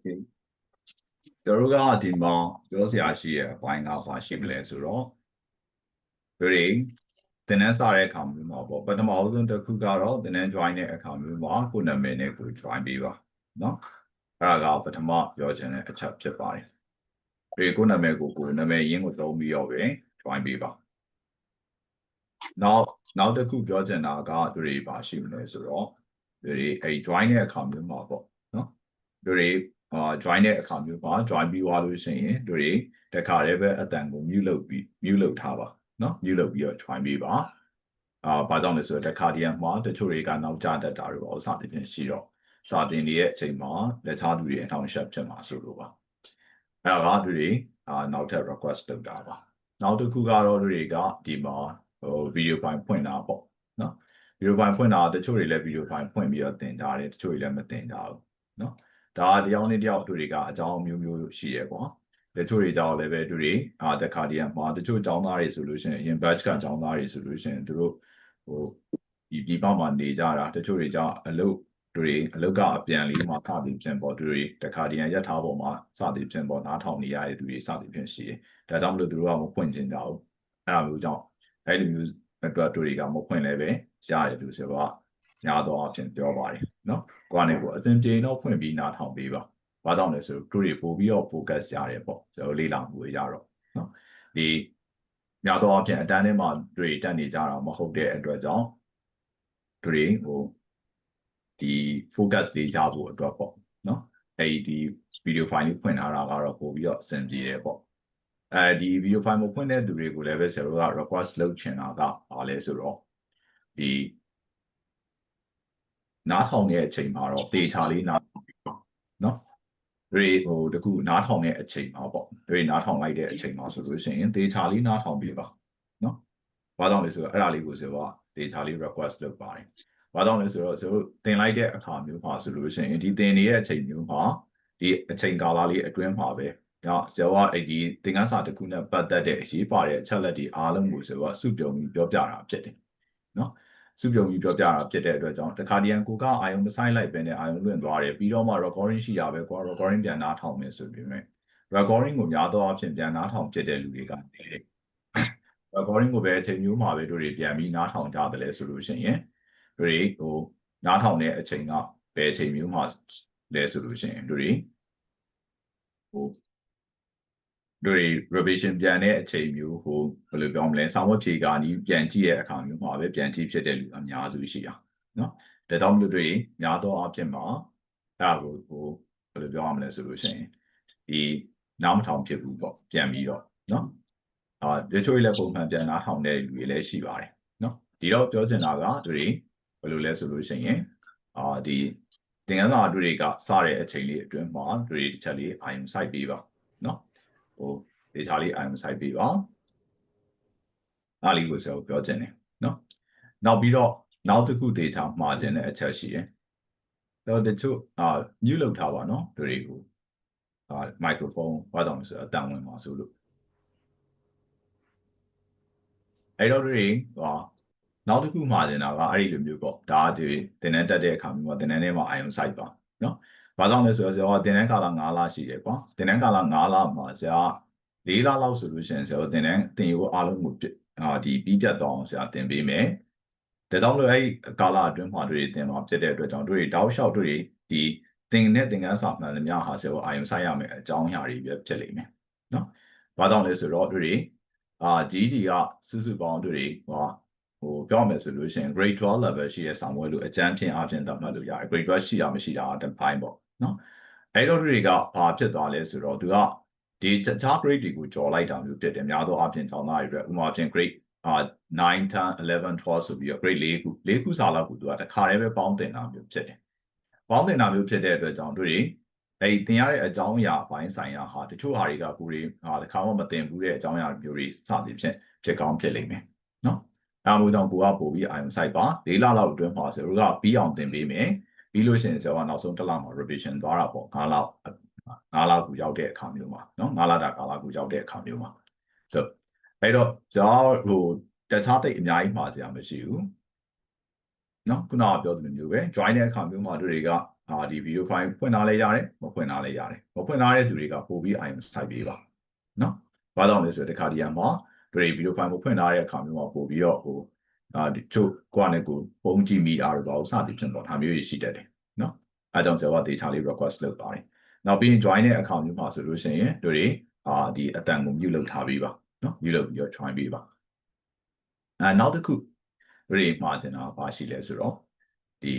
Okay တို့ကဒီမှာပြောစရာရှိရဲ့အပိုင်းကဘာရှိမလဲဆိုတော့တို့တွေသင်တန်းစတဲ့အခါမျိုးမှာပေါ့ပထမဆုံးတစ်ခုကတော့သင်တန်း join တဲ့အခါမျိုးမှာကိုယ်နာမည်နဲ့ကို join ပေးပါနော်အဲ့ဒါကပထမပြောချင်တဲ့အချက်ဖြစ်ပါတယ်ဒီကိုယ်နာမည်ကိုနာမည်ရင်းကိုသုံးပြီးတော့ပဲ join ပေးပါနောက်တစ်ခုပြောချင်တာကတို့တွေဘာရှိမလဲဆိုတော့တို့တွေအဲ့ join တဲ့အခါမျိုးမှာပေါ့နော်တို့တွေjoin တဲ့အခါမျိုးမှာ join ပြီးသွားလို့ရှိရင်တို့တွေတခါတည်းပဲအတန်ကို mute လုပ်ထားပါနော် mute လုပ်ပြီးတော့ join ပေးပါဘာကြောင့်လဲဆိုတော့တခါတည်းမှာတချို့တွေကနောက်ကျတတ်တာတွေပေါ့စသဖြင့်ရှိတော့စာသင်နေတဲ့အချိန်မှာလက်ချသူတွေအထောင်ရှက်ဖြစ်မှာဆိုလို့ပါအဲ့ဒါကတို့တွေနောက်ထပ် request လုပ်တာပါနောက်တစ်ခုကတော့တို့တွေကဒီမှာvideo file ဖွင့်တာပေါ့နော် video file ဖွင့်တာတချို့တွေလည်း video file ဖွင့်ပြီးတော့သင်ကြတယ်တချို့တွေလည်းမသင်ကြဘူးနော်ဒါတယောက်နဲ့တယောက်တို့တွေကအကြောင်းမျိုးရှိရပေါ့တချို့တွေကြောင့်လည်းပဲတို့တွေတခါတည်းမှာတချို့ကျောင်းသားတွေဆိုလို့ရှိရင်အရင် batch ကကျောင်းသားတွေဆိုလို့ရှိရင်တို့ဒီပေါက်မှာနေကြတာတချို့တွေကြောင့်အလုပ်ကအပြန်လေးမှာစသည်ဖြင့်ပေါ့တို့တွေတခါတည်းရထားပေါ်မှာစသည်ဖြင့်ပေါ့နားထောင်နေရတဲ့သူတွေစသည်ဖြင့်ရှိတယ်ဒါကြောင့်မလို့တို့ကမဖွင့်ချင်ကြဘူးအဲ့ဒါမျိုးကြောင့်အဲ့လိုမျိုးအတွက်တို့တွေကမဖွင့်လည်းပဲရတယ်သူဆိုတော့များသောအားဖြင့်ပြောပါတယ်နော်ကိုကနေကိုအစဉ်ပြေတော့ဖွင့်ပြီးနားထောင်ပေးပါဘာကြောင့်လဲဆိုတို့တွေပို့ပြီးတော့ focus ရတယ်ပေါ့ကျွန်တော်လေ့လာမှုရတော့နော်ဒီများသောအားဖြင့်အတန်းထဲမှာတွေတက်နေကြတာမဟုတ်တဲ့အတွက်ကြောင့်တွေဒီ focus လေးရဖို့အတွက်ပေါ့နော်အဲ့ဒီ video file လေးဖွင့်ထားတာကတော့ပို့ပြီးတော့အဆင်ပြေတယ်ပေါ့ဒီ video file ကိုဖွင့်တဲ့သူတွေကိုလည်းပဲဆရာတို့က request လုပ်ချင်တာကဘာလဲဆိုတော့ဒီနားထောင်တဲ့အချိန်မှာတော့တေချာလေးနားထောင်ပြီးပေါ့နော်တခုနားထောင်တဲ့အချိန်မှာပေါ့နားထောင်လိုက်တဲ့အချိန်မှာဆိုလို့ရှိရင်တေချာလေးနားထောင်ပြီးပါနော်ဘာကြောင့်လဲဆိုတော့အဲ့ဒါလေးကိုဆိုတော့တေချာလေး request လုပ်ပါတယ်ဘာကြောင့်လဲဆိုတော့သင်လိုက်တဲ့အခါမျိုးမှာဆိုလို့ရှိရင်ဒီသင်နေတဲ့အချိန်မျိုးမှာဒီအချိန်ကာလလေးအတွင်းမှာပဲနော်ဆရာကဒီသင်ခန်းစာတစ်ခုနဲ့ပတ်သက်တဲ့အရေးပါတဲ့အချက်လက်တွေအားလုံးကိုဆိုတော့စုပြုံပြီးပြောပြတာဖြစ်တယ်နော်စုပြုံပြီးပြောပြတာဖြစ်တဲ့အတွက်ကြောင့်တခါတည်းကိုကအာယုံမဆိုင်လိုက်ပဲနဲ့အာယုံလွင့်သွားတယ်ပြီးတော့မှ recording ရှိတာပဲကွာ recording ပြန်နားထောင်မယ်ဆိုပြီးမြဲ recording ကိုများသောအားဖြင့်ပြန်နားထောင်ဖြစ်တဲ့လူတွေက recording ကိုပဲအချိန်မျိုးမှာပဲတို့တွေပြန်ပြီးနားထောင်ကြတယ်လဲဆိုလို့ရှိရင်တို့နားထောင်တဲ့အချိန်ကဘယ်အချိန်မျိုးမှာလဲဆိုလို့ရှိရင်တို့တွေ revision ပြန်တဲ့အချိန်မျိုးဘယ်လိုပြောမလဲဆောင်းဝတ်ဖြေကနီးပြန်ကြည့်တဲ့အခါမျိုးမှာပဲပြန်ကြည့်ဖြစ်တဲ့လူအများစုရှိတာနော်ဒါကြောင့်မလို့တွေများသောအားဖြင့်မှာအဲ့ဒါကိုဘယ်လိုပြောရမလဲဆိုလို့ရှိရင်ဒီနားမထောင်ဖြစ်ဘူးပေါ့ပြန်ပြီးတော့နော်တချို့လည်းပုံမှန်ပြန်နားထောင်တဲ့လူတွေလည်းရှိပါတယ်နော်ဒီတော့ပြောချင်တာကတွေဘယ်လိုလဲဆိုလို့ရှိရင်ဒီသင်ခန်းစာတွေကစတဲ့အချိန်လေးအတွင်းမှာတွေတစ်ချက်လေးအာရုံစိုက်ပေးပါနော်ဒေတာလေးအာရုံစိုက်ပေးပါအားလေးကိုဆိုပြောချင်တယ်နော်နောက်ပြီးတော့နောက်တစ်ခုဒေတာမှားခြင်းတဲ့အချက်ရှိတယ်တော့တချို့mute လုပ်ထားပါနော်တွေကိုမိုက်ခရိုဖုန်းဘာကြောင့်လဲဆိုတော့အတန်ဝင်ပါဆိုလို့အဲ့တော့နောက်တစ်ခုမှာတင်တာကအဲ့ဒီလိုမျိုးပေါ့ဒါဒီသင်တန်းတက်တဲ့အခါမျိုးမှာသင်တန်းထဲမှာအာရုံစိုက်ပါနော်ဘာကြောင့်လဲဆိုတော့ဆရာကသင်တန်းကာလ9လရှိတယ်ကွာသင်တန်းကာလ9လမှာဆရာ4လလောက်ဆိုလို့ရှိရင်ဆရာသင်ရိုးအားလုံးကိုဒီပြီးပြတ်တော့အောင်ဆရာသင်ပေးမယ်ဒါကြောင့်လို့အဲ့ကာလအတွင်းမှာတွေသင်မှာဖြစ်တဲ့အတွက်ကြောင့်တွေတောက်လျှောက်တွေဒီသင်တဲ့သင်ခန်းစာမှန်သမျှဟာဆရာအာရုံစိုက်ရမယ်အကြောင်းအရာတွေပဲဖြစ်လိမ့်မယ်နော်ဘာကြောင့်လဲဆိုတော့တွေGD ကစုစုပေါင်းတွေပြောမယ်ဆိုလို့ရှိရင် grade 12 level ရှိတဲ့ဆောင်ပွဲလို့အကျန်းဖြင့်အပြင်သတ်မှတ်လို့ရတယ် grade 12ရှိတာမရှိတာတပိုင်းပေါ့နော်အဲ့တော့တွေကဘာဖြစ်သွားလဲဆိုတော့သူကဒီတခြား grade တွေကိုကြော်လိုက်တာမျိုးဖြစ်တယ်များသောအားဖြင့်ကျောင်းသားတွေအတွက်ဥပမာဖြင့် grade 9 10 11 12ဆိုပြီးတော့ grade 4ခုစာလောက်ကိုသူကတခါတည်းပဲပေါင်းတင်တာမျိုးဖြစ်တယ်ပေါင်းတင်တာမျိုးဖြစ်တဲ့အတွက်ကြောင့်တို့တွေအဲ့သင်ရတဲ့အကြောင်းအရာအပိုင်းဆိုင်ရာဟာတချို့ဟာတွေကကိုယ်တွေတခါမှမသင်ဘူးတဲ့အကြောင်းအရာမျိုးတွေစသည်ဖြင့်ဖြစ်ကောင်းဖြစ်လိမ့်မယ်နော်အဲ့မျိုးကြောင့်ကိုကပို့ပြီးအာရုံစိုက်ပါ၄လလောက်အတွင်းမှာဆရာတို့ကပြီးအောင်သင်ပေးမယ်ပြီးလို့ရှိရင်ဆရာကနောက်ဆုံးတစ်လမှာ revision သွားတာပေါ့9လကိုရောက်တဲ့အခါမျိုးမှာနော်9လတာကာလကိုရောက်တဲ့အခါမျိုးမှာဆိုအဲ့တော့ကျွန်တော်တခြားတိတ်အများကြီးမှာဆရာမရှိဘူး နော်ခုနကပြောသလိုမျိုးပဲ join တဲ့အခါမျိုးမှာတို့တွေကဒီ video file ဖွင့်ထားလဲရတယ်မဖွင့်ထားလဲရတယ်မဖွင့်ထားတဲ့သူတွေကပို့ပြီး item စိုက်ပေးပါနော်ဘာကြောင့်လဲဆိုတော့တခါတည်းမှာတို့တွေ video file ကိုဖွင့်ထားတဲ့အခါမျိုးမှာပို့ပြီးတော့ဒီချို့ကိုယ့်နဲ့ကိုပုံကြည့်မိတာတို့ဘာလို့စသည်ဖြင့်ပေါ့ဒါမျိုးကြီးရှိတတ်တယ်နော်အဲကြောင့်ဆရာက data လေး request လုပ်ပါတယ်နောက်ပြီးရင် join တဲ့အခါမျိုးမှာဆိုလို့ရှိရင်တို့တွေဒီအတန်ကို mute လုပ်ထားပေးပါနော် mute လုပ်ပြီးတော့ join ပေးပါနောက်တစ်ခုတို့တွေမှာကျင်တာဘာရှိလဲဆိုတော့ဒီ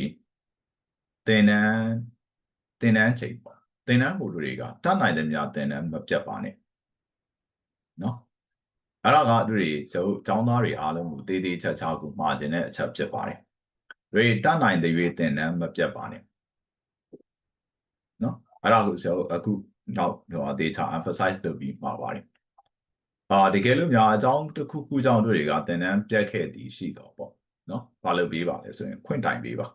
သင်တန်းချိန်ပေါ့သင်တန်းကိုတို့တွေကတတ်နိုင်တဲ့များသင်တန်းမပြတ်ပါနဲ့နော်အဲ့ဒါကတို့တွေကျောင်းသားတွေအားလုံးကိုတေးသေးချာချာကိုမှာကျင်တဲ့အချက်ဖြစ်ပါတယ်တို့တတ်နိုင်တဲ့ရွေးသင်တန်းမပြတ်ပါနဲ့နော်အဲ့ဒါကိုဆရာအခုနောက်data emphasize လုပ်ပြီးမှာပါတယ်တကယ်လို့များအကြောင်းတစ်ခုခုကြောင့်တို့တွေကသင်တန်းပြတ်ခဲ့သည်ရှိတော့ပေါ့နော်ဘာလုပ်ပေးပါလဲဆိုရင်ခွင့်တိုင်ပေးပါ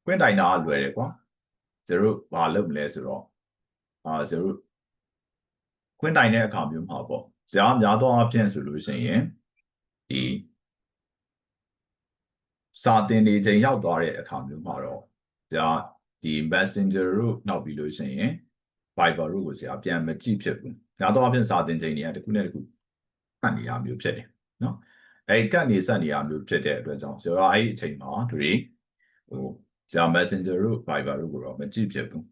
ခွင့်တိုင်တာလွယ်တယ်ကွာဇေရိုဘာလုပ်မလဲဆိုတော့ဇေရိုခွင့်တိုင်တဲ့အခါမျိုးမှာပေါ့ဇာများသောအားဖြင့်ဆိုလို့ရှိရင်ဒီစာသင်နေချိန်ရောက်သွားတဲ့အခါမျိုးမှာတော့ဇာဒီ Messenger တို့နောက်ပြီးလို့ရှိရင် Viber တို့ကိုဇာပြန်မကြည့်ဖြစ်ဘူးများသောအားဖြင့်စာသင်ချိန်တွေကတစ်ခုနဲ့တစ်ခုကတ်နေရမျိုးဖြစ်တယ်နော်ကတ်နေဆက်နေရမျိုးဖြစ်တဲ့အတွက်ကြောင့်ဇာအဲ့ဒီအချိန်မှာတို့ဇာ Messenger တို့ Viber တို့ကိုတော့မကြည့်ဖြစ်ဘူး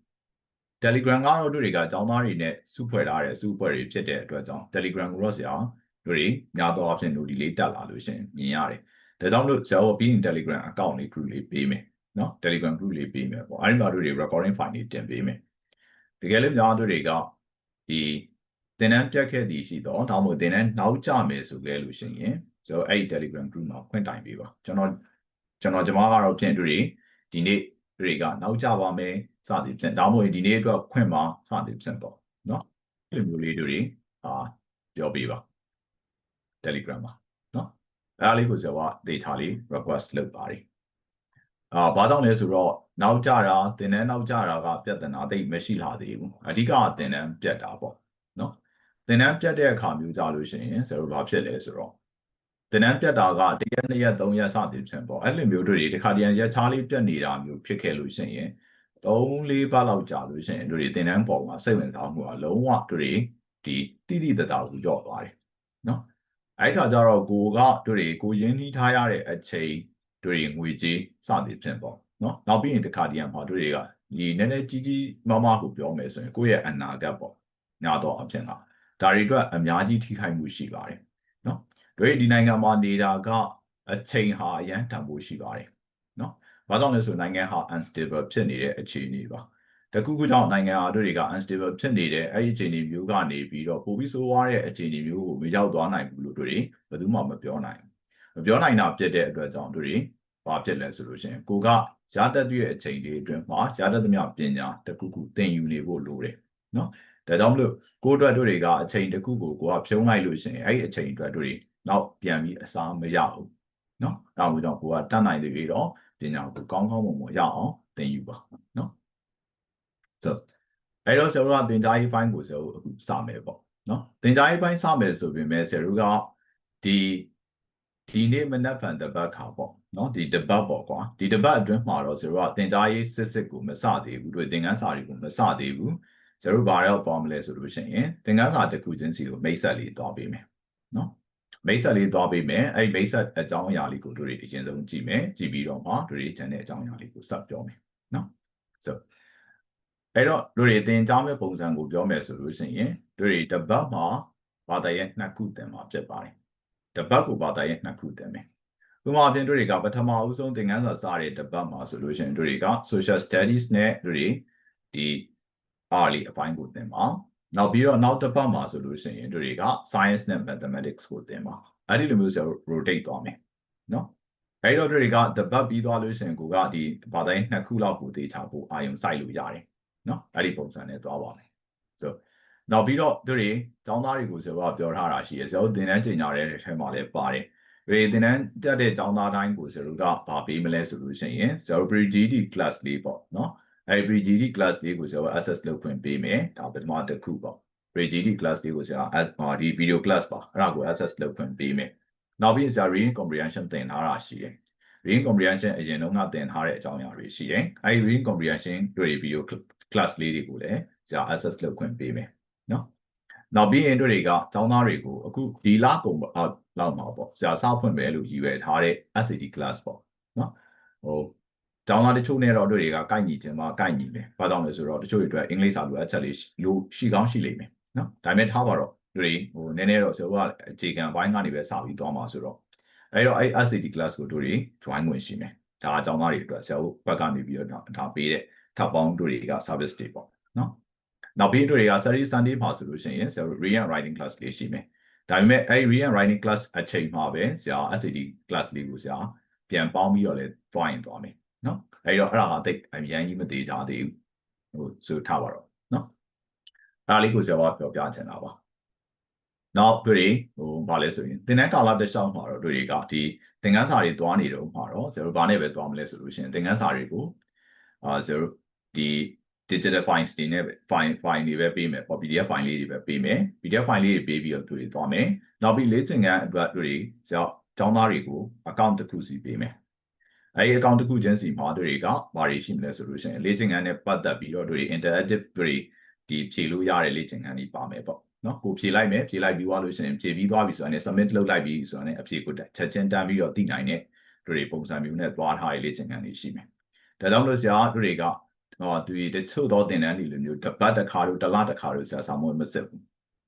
Telegram ကတော့တို့တွေကကျောင်းသားတွေနဲ့စုဖွဲ့ထားတဲ့စုဖွဲ့တွေဖြစ်တဲ့အတွက်ကြောင့် Telegram ကိုတော့ဆရာတို့တွေများသောအားဖြင့်တို့ဒီလေးတက်လာလို့ရှိရင်မြင်ရတယ်ဒါကြောင့်လို့ဆရာတို့ပြီးရင် Telegram account လေး group လေးပေးမယ်နော် Telegram group လေးပေးမယ်ပေါ့အဲ့ဒီမှာတို့တွေ recording file လေးတင်ပေးမယ်တကယ်လို့များတို့တွေကဒီသင်တန်းပြတ်ခဲ့သည်ရှိတော့ဒါမှမဟုတ်သင်တန်းနောက်ကျမယ်ဆိုခဲ့လို့ရှိရင်ဆိုတော့အဲ့ဒီ Telegram group မှာဖွင့်တိုင်ပေးပါကျွန်မကတော့ဖြင့်တို့တွေဒီနေ့တွေကနောက်ကျပါမယ်စသည်ဖြင့်ဒါမှမဟုတ်ဒီနေ့အတွက်ခွင့်ပါစသည်ဖြင့်ပေါ့နော်အဲ့လိုမျိုးလေးတွေပြောပေးပါ Telegram မှာနော်အဲ့ဒါလေးကိုဆရာက data လေး request လုပ်ပါတယ်ဘာကြောင့်လဲဆိုတော့နောက်ကျတာသင်တန်းနောက်ကျတာကပြဿနာသိမရှိလာသေးဘူးအဓိကသင်တန်းပြတ်တာပေါ့နော်သင်တန်းပြတ်တဲ့အခါမျိုးကြလို့ရှိရင်ဆရာတို့ဘာဖြစ်လဲဆိုတော့သင်တန်းပြတ်တာက1ရက်2ရက်3ရက်စသည်ဖြင့်ပေါ့အဲ့လိုမျိုးတွေတခါတည်းရက်ချားလေးပြတ်နေတာမျိုးဖြစ်ခဲ့လို့ရှိရင်3-4ပတ်လောက်ကြာလို့ရှိရင်တို့တွေသင်တန်းပေါ်မှာစိတ်ဝင်စားမှုကလုံးဝတို့တွေဒီတိတိတသားကိုကြော့သွားတယ်နော်အဲ့ခါကျတော့ကိုရင်းနှီးထားရတဲ့အချိန်တို့တွေငွေကြေးစသည်ဖြင့်ပေါ့နော်နောက်ပြီးရင်တခါတည်းမှာတို့တွေကဒီနည်းနည်းကြီးမားမားကိုပြောမယ်ဆိုရင်ကိုယ့်ရဲ့အနာဂတ်ပေါ့ညာတော့အဖြစ်ကဒါတွေအတွက်အများကြီးထိခိုက်မှုရှိပါတယ်နော်တို့ဒီနိုင်ငံမှာနေတာကအချိန်ဟာအရန်တန်ဖိုးရှိပါတယ်နော်ဘာကြောင့်လဲဆိုနိုင်ငံဟာ unstable ဖြစ်နေတဲ့အခြေအနေပါတခုခုကြောင့်နိုင်ငံဟာတို့တွေက unstable ဖြစ်နေတဲ့အဲ့ဒီအခြေအနေမျိုးကနေပြီးတော့ပိုပြီးဆိုးဝါးတဲ့အခြေအနေမျိုးကိုမရောက်သွားနိုင်ဘူးလို့တို့တွေဘယ်သူမှမပြောနိုင်တာဖြစ်တဲ့အတွက်ကြောင့်တို့တွေဘာဖြစ်လဲဆိုလို့ရှိရင်ကိုကရတတ်တဲ့အချိန်လေးအတွင်းမှာရတတ်သမျှပညာတခုခုသင်ယူနေဖို့လိုတယ်နော်ဒါကြောင့်မလို့ကိုအတွက်တို့တွေကအချိန်တခုကိုကဖြုံးလိုက်လို့ရှိရင်အဲ့ဒီအချိန်အတွက်တို့တွေနောက်ပြန်ပြီးအစားမရဘူးနော်ဒါကြောင့်ကိုကတတ်နိုင်သေးတော့ပညာကိုကောင်းကောင်းမွန်မွန်ရအောင်သင်ယူပါနော်ဆိုအဲ့တော့ဆရာတို့ကသင်ကြားရေးပိုင်းကိုဆရာတို့အခုစမယ်ပေါ့နော်သင်ကြားရေးပိုင်းစမယ်ဆိုပေမဲ့ဆရာတို့ကဒီနေ့မနက်ဖြန်တပတ်ခါပေါ့နော်ဒီတပတ်ပေါ့ကွာဒီတပတ်အတွင်းမှာတော့ဆရာတို့ကသင်ကြားရေးစစ်ကိုမစသေးဘူးတို့သင်ခန်းစာတွေကိုမစသေးဘူးဆရာတို့ဘာရောက်သွားမလဲဆိုလို့ရှိရင်သင်ခန်းစာတစ်ခုချင်းစီကိုမိတ်ဆက်လေးသွားပေးမယ်နော်မိတ်ဆက်လေးသွားပေးမယ်အဲ့မိတ်ဆက်အကြောင်းအရာလေးကိုတို့တွေအရင်ဆုံးကြည့်မယ်ကြည့်ပြီးတော့မှတို့တွေချန်တဲ့အကြောင်းအရာလေးကိုဆက်ပြောမယ်နော်ဆိုအဲ့တော့တို့တွေသင်ကြားမဲ့ပုံစံကိုပြောမယ်ဆိုလို့ရှိရင်တို့တွေတပတ်မှာဘာသာရပ်2ခုသင်မှာဖြစ်ပါတယ်တပတ်ကိုဘာသာရပ်2ခုသင်မယ်ဥပမာအပြင်တို့တွေကပထမအဆုံးသင်ခန်းစာစတဲ့တပတ်မှာဆိုလို့ရှိရင်တို့တွေက social studies နဲ့တို့တွေဒီ R အပိုင်းကိုသင်ပါနောက်ပြီးတော့နောက်တစ်ပတ်မှာဆိုလို့ရှိရင်တို့တွေက science နဲ့ mathematics ကိုသင်ပါအဲ့ဒီလိုမျိုးဆို rotate သွားမယ်နော်အဲ့တော့တို့တွေကတပတ်ပြီးသွားလို့ရှိရင်ကိုကဒီဘာသာရေး2ခုလောက်ကိုသေချာဖို့အာရုံစိုက်လို့ရတယ်နော်အဲ့ဒီပုံစံနဲ့သွားပါမယ်ဆိုနောက်ပြီးတော့တို့တွေကျောင်းသားတွေကိုဆိုတော့ပြောထားတာရှိရယ်ဆိုတော့သင်တန်းကျင်ညာတဲ့ထဲမှာလည်းပါတယ်သင်တန်းတက်တဲ့ကျောင်းသားတိုင်းကိုဆိုတော့ကဗာပေးမလဲဆိုလို့ရှိရင်ဆိုတော့ pre-GD class လေးပေါ့နော်အဲ့ pre-GD class လေးကိုဆိုတော့ access လုပ်ခွင့်ပေးမယ်ဒါပထမတစ်ခုပေါ့ pre-GD class လေးကိုဆိုတော့ဒီ video class ပါအဲ့ဒါကို access လုပ်ခွင့်ပေးမယ်နောက်ပြီးဆို reading comprehension သင်ထားတာရှိတယ် reading comprehension အရင်တော့ငါသင်ထားတဲ့အကြောင်းအရာတွေရှိတယ်အဲဒီ reading comprehension တွေ video class လေးတွေကိုလည်းဆရာ access လုပ်ခွင့်ပေးမယ်နော်နောက်ပြီးရင်တွေကကျောင်းသားတွေကိုအခုဒီလကုန်လောက်မှာပေါ့ဆရာစဖွင့်မယ်လို့ရည်ရွယ်ထားတဲ့ SAT class ပေါ့နော်ကျောင်းသားတချို့နဲ့တော့တွေကကိုက်ညီခြင်းမှာကိုက်ညီတယ်ဘာကြောင့်လဲဆိုတော့တချို့တွေအတွက်အင်္ဂလိပ်စာလိုအပ်ချက်လေးလို့ရှိကောင်းရှိလိမ့်မယ်နော်ဒါပေမဲ့ထားပါတော့နည်းနည်းတော့ဆရာကအခြေခံဘိုင်းကနေပဲစပြီးသွားမှာဆိုတော့အဲ့တော့အဲ့ SAT class ကိုတို့တွေ join ဝင်ရှိမယ်ဒါအကြောင်းသားတွေအတွက်ဆရာတို့ဘက်ကနေပြီးတော့ဒါပေးတဲ့ထပ်ပေါင်းတို့တွေက service တွေပေါ့နော်နောက်ပြီးတွေက Saturday Sunday မှာဆိုလို့ရှိရင်ဆရာတို့ read and writing class လေးရှိမယ်ဒါပေမဲ့အဲ့ read and writing class အချိန်မှာပဲဆရာ SAT class လေးကိုဆရာပြန်ပေါင်းပြီးတော့လည်းတွားရင်တွားမယ်နော်အဲ့တော့အဲ့ဒါအသိအရင်ကြီးမသေးကြသေးဘူးဆိုထားပါတော့နော်အဲ့ဒါလေးကိုဆရာကပြောပြချင်တာပါနောက်ဘာလဲဆိုရင်သင်တန်းကာလတစ်လျှောက်မှာတော့တွေကဒီသင်ခန်းစာတွေတွားနေတော့မှာတော့ဆရာတို့ဘာနဲ့ပဲတွားမလဲဆိုလို့ရှိရင်သင်ခန်းစာတွေကိုဆရာတို့ဒီ digital files တွေနဲ့ file တွေပဲပေးမယ်ပေါ့ PDF file လေးတွေပဲပေးမယ် PDF file လေးတွေပေးပြီးတော့တွေတွားမယ်နောက်ပြီးလေ့ကျင့်ခန်းအတွက်တွေဆရာကျောင်းသားတွေကို account တစ်ခုစီပေးမယ်အဲဒီ account တစ်ခုချင်းစီမှာတွေကဘာတွေရှိမလဲဆိုလို့ရှိရင်လေ့ကျင့်ခန်းနဲ့ပတ်သက်ပြီးတော့interactive ဒီဖြေလို့ရတဲ့လေ့ကျင့်ခန်းတွေပါမယ်ပေါ့နော်ကိုဖြေလိုက်မယ်ဖြေလိုက်ပြီးသွားလို့ရှိရင်ဖြေပြီးသွားပြီဆိုရင် submit လုပ်လိုက်ပြီဆိုရင်အဖြေကိုချက်ချင်းတန်းပြီးတော့သိနိုင်တဲ့ပုံစံမျိုးနဲ့တွားထားတဲ့လေ့ကျင့်ခန်းတွေရှိမယ်ဒါကြောင့်လို့ဆရာတွေကတချို့သောသင်တန်းတွေလိုမျိုးတစ်ပတ်တစ်ခါတို့တစ်လတစ်ခါတို့ဆရာစာမွေးမစစ်ဘူး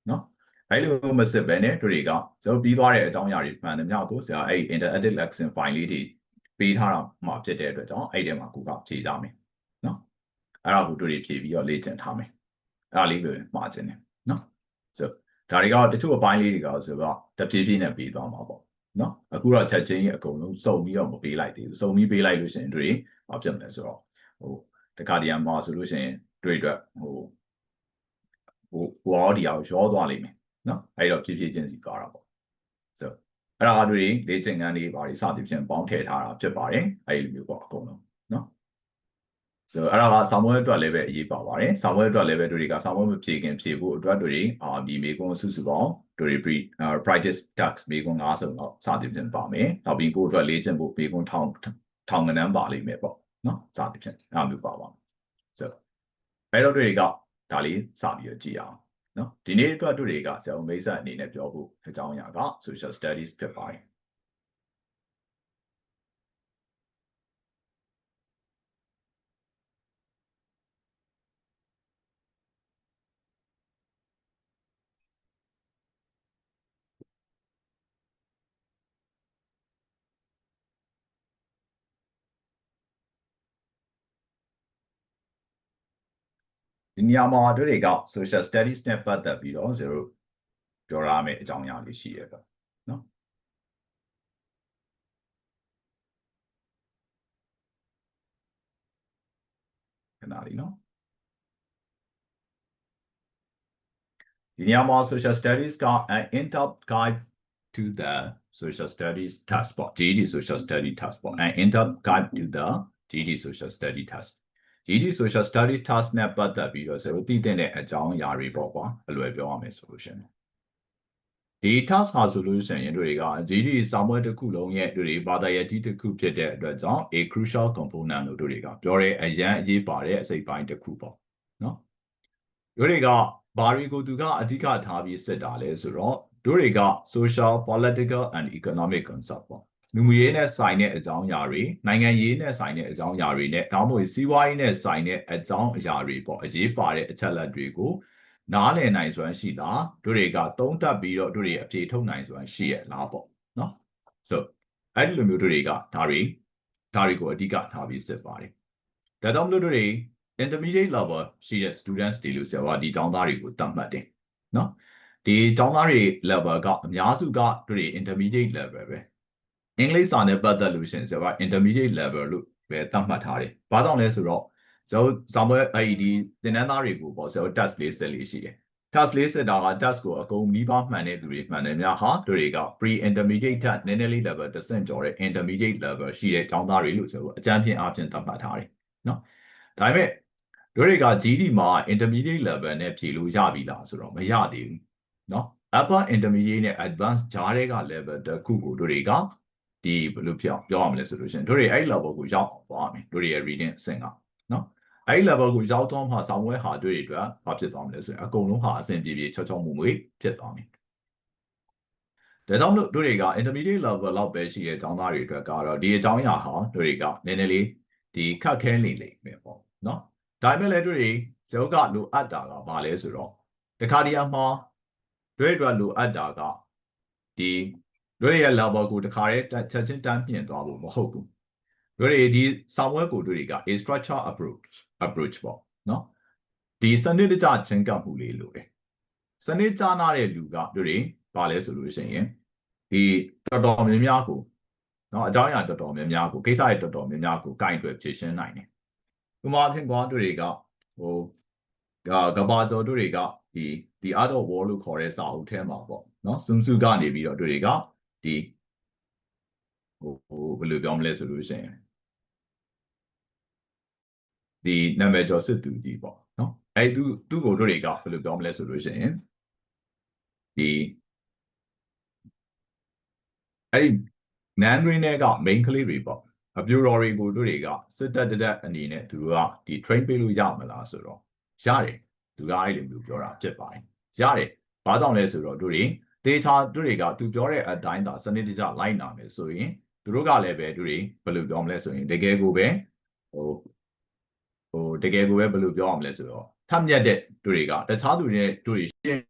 နော်အဲ့လိုမစစ်ပဲနဲ့တွေကဇောပြီးသွားတဲ့အကြောင်းအရာတွေမှန်တယ်မြောက်ကိုဆရာအဲ့ interactive lesson file လေးတွေပေးထားတာမှဖြစ်တဲ့အတွက်ကြောင့်အဲ့ထဲမှာကိုကဖြေကြမယ်နော်အဲ့ဒါကိုတွေဖြေပြီးတော့လေ့ကျင့်ထားမယ်အဲ့ဒါလေးပဲမှာခြင်းတယ်နော်ဆိုဒါတွေကတချို့အပိုင်းလေးတွေကဆိုတော့တဖြည်းဖြည်းနဲ့ပြီးသွားမှာပေါ့နော်အခုတော့ချက်ချင်းကြီးအကုန်လုံးစုံပြီးတော့မပေးလိုက်သေးဘူးစုံပြီးပေးလိုက်လို့ရှိရင်ဘာဖြစ်မလဲဆိုတော့တခါတည်းမှာဆိုလို့ရှိရင်အတွက်ဘောဒီအောင်ရောသွားလိမ့်မယ်နော်အဲ့တော့ဖြည်းဖြည်းချင်းစီသွားတာပေါ့ဆိုအဲ့ဒါလေ့ကျင့်ခန်းလေးပါစသည်ဖြင့်ပေါင်းထည့်ထားတာဖြစ်ပါတယ်အဲ့လိုမျိုးပေါ့အကုန်လုံးနော်ဆိုအဲ့ဒါကစာမွေးအတွက်လည်းပဲအရေးပါပါတယ်စာမွေးအတွက်လည်းပဲတွေကစာမွေးမဖြေခင်ဖြေဖို့အတွက်ဒီမေကွန်းစုစုပေါင်းpractice task မေကွန်း50လောက်စသည်ဖြင့်ပါမယ်နောက်ပြီးကိုအတွက်လေ့ကျင့်ဖို့မေကွန်းထောင်ကနန်းပါလိမ့်မယ်ပေါ့နော်စသည်ဖြင့်အဲ့လိုမျိုးပါပါဆိုအဲ့တော့တွေကဒါလေးစပြီးတော့ကြည့်အောင်နော်ဒီနေ့အတွက်တွေကဆရာမိတ်ဆက်အနေနဲ့ပြောဖို့အကြောင်းအရာက social studies ဖြစ်ပါတယ်ဒီနေရာမှာတွေက social studies နဲ့ပတ်သက်ပြီးတော့ကျွန်တော်ပြောရမယ့်အကြောင်းအရာလေးရှိရပေါ့နော်ခဏလေးနော်ဒီနေရာမှာ social studies က an in-depth guide to the social studies test ပေါ့ GED social study test ပေါ့ an in-depth guide to the GED social study test GED social studies task နဲ့ပတ်သက်ပြီးတော့ကျွန်တော်သိတဲ့အကြောင်းအရာတွေပေါ့ကွာအလွယ်ပြောရမယ်ဆိုလို့ရှိရင်ဒီ task ဟာဆိုလို့ရှိရင်တွေက GED စာမွေးတစ်ခုလုံးရဲ့ဘာသာရပ်ကြီးတစ်ခုဖြစ်တဲ့အတွက်ကြောင့် a crucial component လို့တွေကပြောတဲ့အရန်အရေးပါတဲ့အစိတ်ပိုင်းတစ်ခုပေါ့နော်တွေကဘာတွေကိုသူကအဓိကထားပြီးစစ်တာလဲဆိုတော့တွေက social political and economic concept ပေါ့လူမှုရေးနဲ့ဆိုင်တဲ့အကြောင်းအရာတွေနိုင်ငံရေးနဲ့ဆိုင်တဲ့အကြောင်းအရာတွေနဲ့ဒါမှမဟုတ်စီးပွားရေးနဲ့ဆိုင်တဲ့အကြောင်းအရာတွေပေါ့အရေးပါတဲ့အချက်လက်တွေကိုနားလည်နိုင်စွမ်းရှိလားတွေကသုံးသပ်ပြီးတော့အဖြေထုတ်နိုင်စွမ်းရှိရလားပေါ့နော်ဆိုအဲ့ဒီလိုမျိုးတွေကဒါတွေကိုအဓိကထားပြီးစစ်ပါတယ်ဒါကြောင့်မလို့တွေ intermediate level ရှိတဲ့ students တွေလို့ဆိုတော့ဒီကျောင်းသားတွေကိုတတ်မှတ်တယ်နော်ဒီကျောင်းသားတွေ level ကအများစုကintermediate level ပဲအင်္ဂလိပ်စာနဲ့ပတ်သက်လို့ရှင်ဆိုတော့ intermediate level လို့ပဲသတ်မှတ်ထားတယ်။ဘာကြောင့်လဲဆိုတော့ကျွန်တော်စာမွေးဒီသင်တန်းသားတွေကိုပေါ့ကျွန်တော် test လေးစစ်လေးရှိတယ်။ test လေးစစ်တာက test ကိုအကုန်နီးပါးမှန်တဲ့သူတွေမှန်တယ်များဟာတွေက pre intermediate ထက်နည်းနည်းလေး level တစ်ဆင့်ကျော်တဲ့ intermediate level ရှိတဲ့ကျောင်းသားတွေလို့ကျွန်တော်အကြမ်းဖျင်းအားဖြင့်သတ်မှတ်ထားတယ်။နော်။ဒါပေမဲ့တွေက GED မှာ intermediate level နဲ့ဖြေလို့ရပြီလားဆိုတော့မရသေးဘူး။နော်။ upper intermediate နဲ့ advanced ကြားထဲက level တစ်ခုကိုတွေက ဒီဘယ်လိုပြောရမလဲဆိုလို့ရှိရင်တို့တွေအဲ့ level ကိုရောက်အောင်သွားမယ်တို့တွေရဲ့ reading အဆင့်ကနော်အဲ့ level ကိုရောက်တော့မှဆောင်းဝဲဟာတို့တွေအတွက်ဘာဖြစ်သွားမလဲဆိုရင်အကုန်လုံးဟာအဆင်ပြေပြေချောချောမွေ့မွေ့ဖြစ်သွားမယ်ဒါကြောင့်တို့တွေက intermediate level လောက်ပဲရှိတဲ့ကျောင်းသားတွေအတွက်ကတော့ဒီအကြောင်းအရာဟာတို့တွေကနည်းနည်းလေးဒီခက်ခဲနေလိမ့်မယ်ပေါ့နော်ဒါပေမဲ့လည်းတို့တွေဇောကလိုအပ်တာကဘာလဲဆိုတော့တခါတည်းမှာတို့အတွက်လိုအပ်တာကဒီတို့ရဲ့ level ကိုတခါတည်းချက်ချင်းတန်းပြင်သွားဖို့မဟုတ်ဘူးတို့တွေဒီဆောင်းဝဲကိုတို့တွေက a structure approach ပေါ့နော်ဒီစနစ်တကျချင်းကပ်မှုလေးလိုတယ်စနစ်ကျနာတဲ့လူကတို့တွေဘာလဲဆိုလို့ရှိရင်ဒီတော်တော်များများကိုနော်အကြောင်းအရာတော်တော်များများကိုကိစ္စတွေတော်တော်များများကိုကင်တွယ်ဖြေရှင်းနိုင်တယ်ဥပမာဖြင့်ကွာတို့တွေကဟိုကဘာတော်တို့တွေကဒီ art of war လို့ခေါ်တဲ့စာအုပ်ထဲမှာပေါ့နော်စွန်းစုကနေပြီးတော့တို့တွေကဒီဘယ်လိုပြောမလဲဆိုလို့ရှိရင်ဒီနာမည်ကျော်စစ်သူကြီးပေါ့နော်အဲ့သူ့ကိုတို့တွေကဘယ်လိုပြောမလဲဆိုလို့ရှိရင်ဒီအဲ့နန်ရင်းတွေက main ကလေးတွေပေါ့အပြူတော်တွေကိုတို့တွေကစစ်တက်အနေနဲ့သူတို့ကဒီ train ပေးလို့ရမလားဆိုတော့ရတယ်သူကအဲ့လိုမျိုးပြောတာဖြစ်ပါတယ်ရတယ်ဘာကြောင့်လဲဆိုတော့တို့တွေဒေတာတို့တွေကသူပြောတဲ့အတိုင်းသာစနစ်တကျလိုက်နာမယ်ဆိုရင်သူတို့ကလည်းပဲတို့တွေဘယ်လိုပြောမလဲဆိုရင်တကယ်ကိုပဲတကယ်ကိုပဲဘယ်လိုပြောရမလဲဆိုတော့ထပ်မြက်တဲ့တို့တွေကတခြားသူတွေနဲ့တို့တွေရှင်း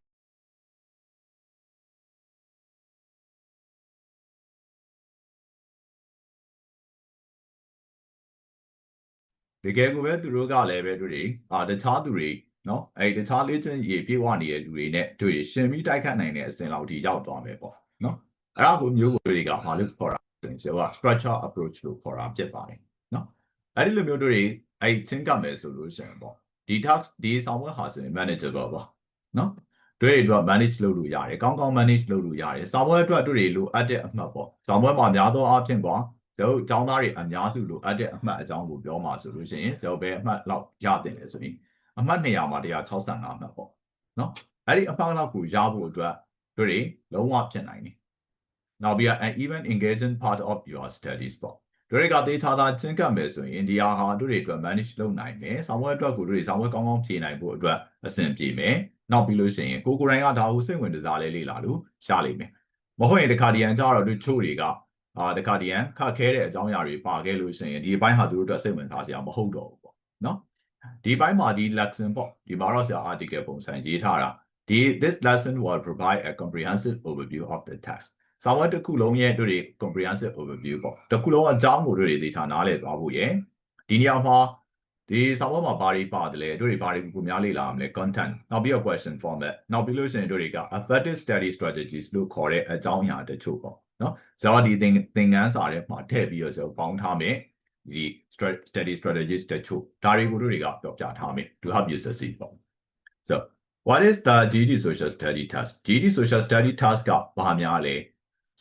တကယ်ကိုပဲသူတို့ကလည်းပဲတို့တွေတခြားသူတွေနော်အဲ့တခြားလေ့ကျင့်ရေးပြေဝနေတဲ့လူတွေနဲ့တို့တွေရှင်ပြီးတိုက်ခတ်နိုင်တဲ့အဆင့်လောက်ထိရောက်သွားမယ်ပေါ့နော်အဲ့ဒါကိုမျိုးကိုတွေကဘာလို့ခေါ်တာဆိုရင်ဆိုတော့ structure approach လို့ခေါ်တာဖြစ်ပါတယ်နော်အဲ့ဒီလိုမျိုးတို့တွေအဲ့ချင်းကပ်မယ်ဆိုလို့ရှိရင်ပေါ့ဒီ task ဒီဆောင်ဝဲဟာဆိုရင် manageable ပေါ့နော်တို့တွေအတွက် manage လုပ်လို့ရတယ်ကောင်းကောင်း manage လုပ်လို့ရတယ်ဆောင်ဝဲအတွက်တို့တွေလိုအပ်တဲ့အမှတ်ပေါ့ဆောင်ဝဲမှာများသောအားဖြင့်ပေါ့တို့ကျောင်းသားတွေအများစုလိုအပ်တဲ့အမှတ်အကြောင်းကိုပြောမှာဆိုလို့ရှိရင်တို့ပဲအမှတ်လောက်ရတင်လဲဆိုရင်အမှတ်200မှာ165မှတ်ပေါ့နော်အဲ့ဒီအမှတ်လောက်ကိုရဖို့အတွက်တို့တွေလုံးဝဖြစ်နိုင်တယ်နောက်ပြီး an even engaging part of your studies ပေါ့တို့တွေကသေချာသာချင်းကပ်မယ်ဆိုရင်ဒီဟာတို့တွေအတွက် manage လုပ်နိုင်မယ်ဆောင်းဝဲအတွက်ကိုတို့တွေဆောင်းဝဲကောင်းကောင်းဖြေနိုင်ဖို့အတွက်အဆင်ပြေမယ်နောက်ပြီးလို့ရှိရင်ကိုယ်တိုင်ကဒါကိုစိတ်ဝင်စားလဲလေ့လာလို့ရလိမ့်မယ်မဟုတ်ရင်တခါတည်းအန်ကြတော့တို့ချို့တွေကတခါတည်းခက်ခဲတဲ့အကြောင်းအရာတွေပါခဲ့လို့ရှိရင်ဒီအပိုင်းဟာသူတို့အတွက်စိတ်ဝင်စားစရာမဟုတ်တော့ဘူးပေါ့နော်ဒီဘိုင်းမှာဒီ lesson ပေါ့ဒီမှာတော့ဆရာ article ပုံစံရေးထားတာဒီ this lesson will provide a comprehensive overview of the text စာဝတ်တစ်ခုလုံးရဲ့တို့တွေ comprehensive overview ပေါ့တစ်ခုလုံးအကြောင်းကိုတို့တွေသေချာနားလည်သွားဖို့ရယ်ဒီနေရာမှာဒီစာဝတ်မှာဘာတွေပါတယ်လဲတို့တွေဘာတွေကိုများလေ့လာရမလဲ content နောက်ပြီးတော့ question format နောက်ပြီးလို့ရှိရင်တို့တွေက effective study strategies လို့ခေါ်တဲ့အကြောင်းအရာတချို့ပေါ့နော်ဇာတ်ဒီသင်ခန်းစာထဲမှာထည့်ပြီးတော့ပေါင်းထားမယ်ဒီ study strategies တချို့ဒါတွေကိုတို့တွေကပြောပြထားမယ် to help you succeed ပေါ့ so what is the GED social study task GED social study task ကဘာများလဲ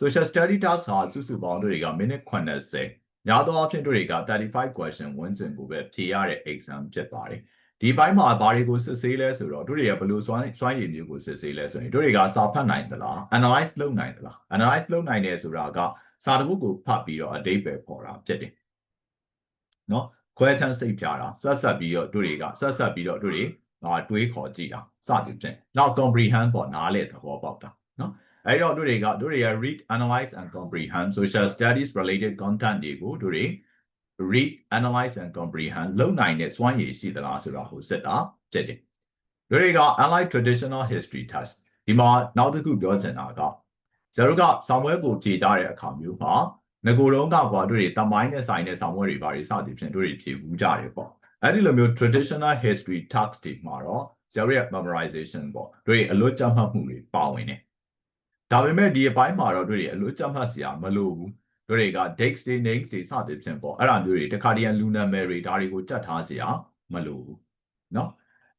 social study task ဟာစုစုပေါင်းတို့တွေကမိနစ်80ညာတော့အဖြစ်တို့တွေက35 question ဝန်းကျင်ကိုပဲဖြေရတဲ့ exam ဖြစ်ပါတယ်ဒီဘိုင်းမှာဘာတွေကိုစစ်ဆေးလဲဆိုတော့တို့တွေကဘယ်လိုစွမ်းရည်မျိုးကိုစစ်ဆေးလဲဆိုရင်တို့တွေကစာဖတ်နိုင်သလား analyze လုပ်နိုင်သလား analyze လုပ်နိုင်တယ်ဆိုတာကစာတစ်ပုဒ်ကိုဖတ်ပြီးတော့အဓိပ္ပာယ်ပေါ်တာဖြစ်တယ်နော်ခွဲချမ်းစိတ်ဖြာတာဆက်ပြီးတော့တို့တွေကဆက်ပြီးတော့တို့တွေတွေးခေါ်ကြည့်တာစသည်ဖြင့်နောက် comprehend ပေါ့နားလည်သဘောပေါက်တာနော်အဲ့တော့တို့တွေက read analyze and comprehend social studies related content တွေကိုတို့တွေ read analyze and comprehend လုပ်နိုင်တဲ့စွမ်းရည်ရှိသလားဆိုတော့ဟိုစစ်တာဖြစ်တယ်တို့တွေက unlike traditional history test ဒီမှာနောက်တစ်ခုပြောချင်တာကကျတို့ကဆောင်းဝဲကိုဖြေကြတဲ့အခါမျိုးမှာငကိုယ်လုံးကကွာတို့တွေတမိုင်းနဲ့ဆိုင်တဲ့ဆောင်းဝဲတွေပါတွေစသည်ဖြင့်တို့တွေဖြေဘူးကြတယ်ပေါ့အဲ့ဒီလိုမျိုး traditional history text တွေမှာတော့ကျတို့ရဲ့ memorization ပေါ့တို့တွေအလွတ်ကျမှတ်မှုတွေပါဝင်တယ်ဒါပေမဲ့ဒီအပိုင်းမှာတော့တို့တွေအလွတ်ကျမှတ်စရာမလိုဘူးတို့တွေက dates တွေ names တွေစသည်ဖြင့်ပေါ့အဲ့ဒါမျိုးတွေတခါတည်းလူနာမည်တွေဒါတွေကိုကြတ်ထားစရာမလိုဘူးเนาะ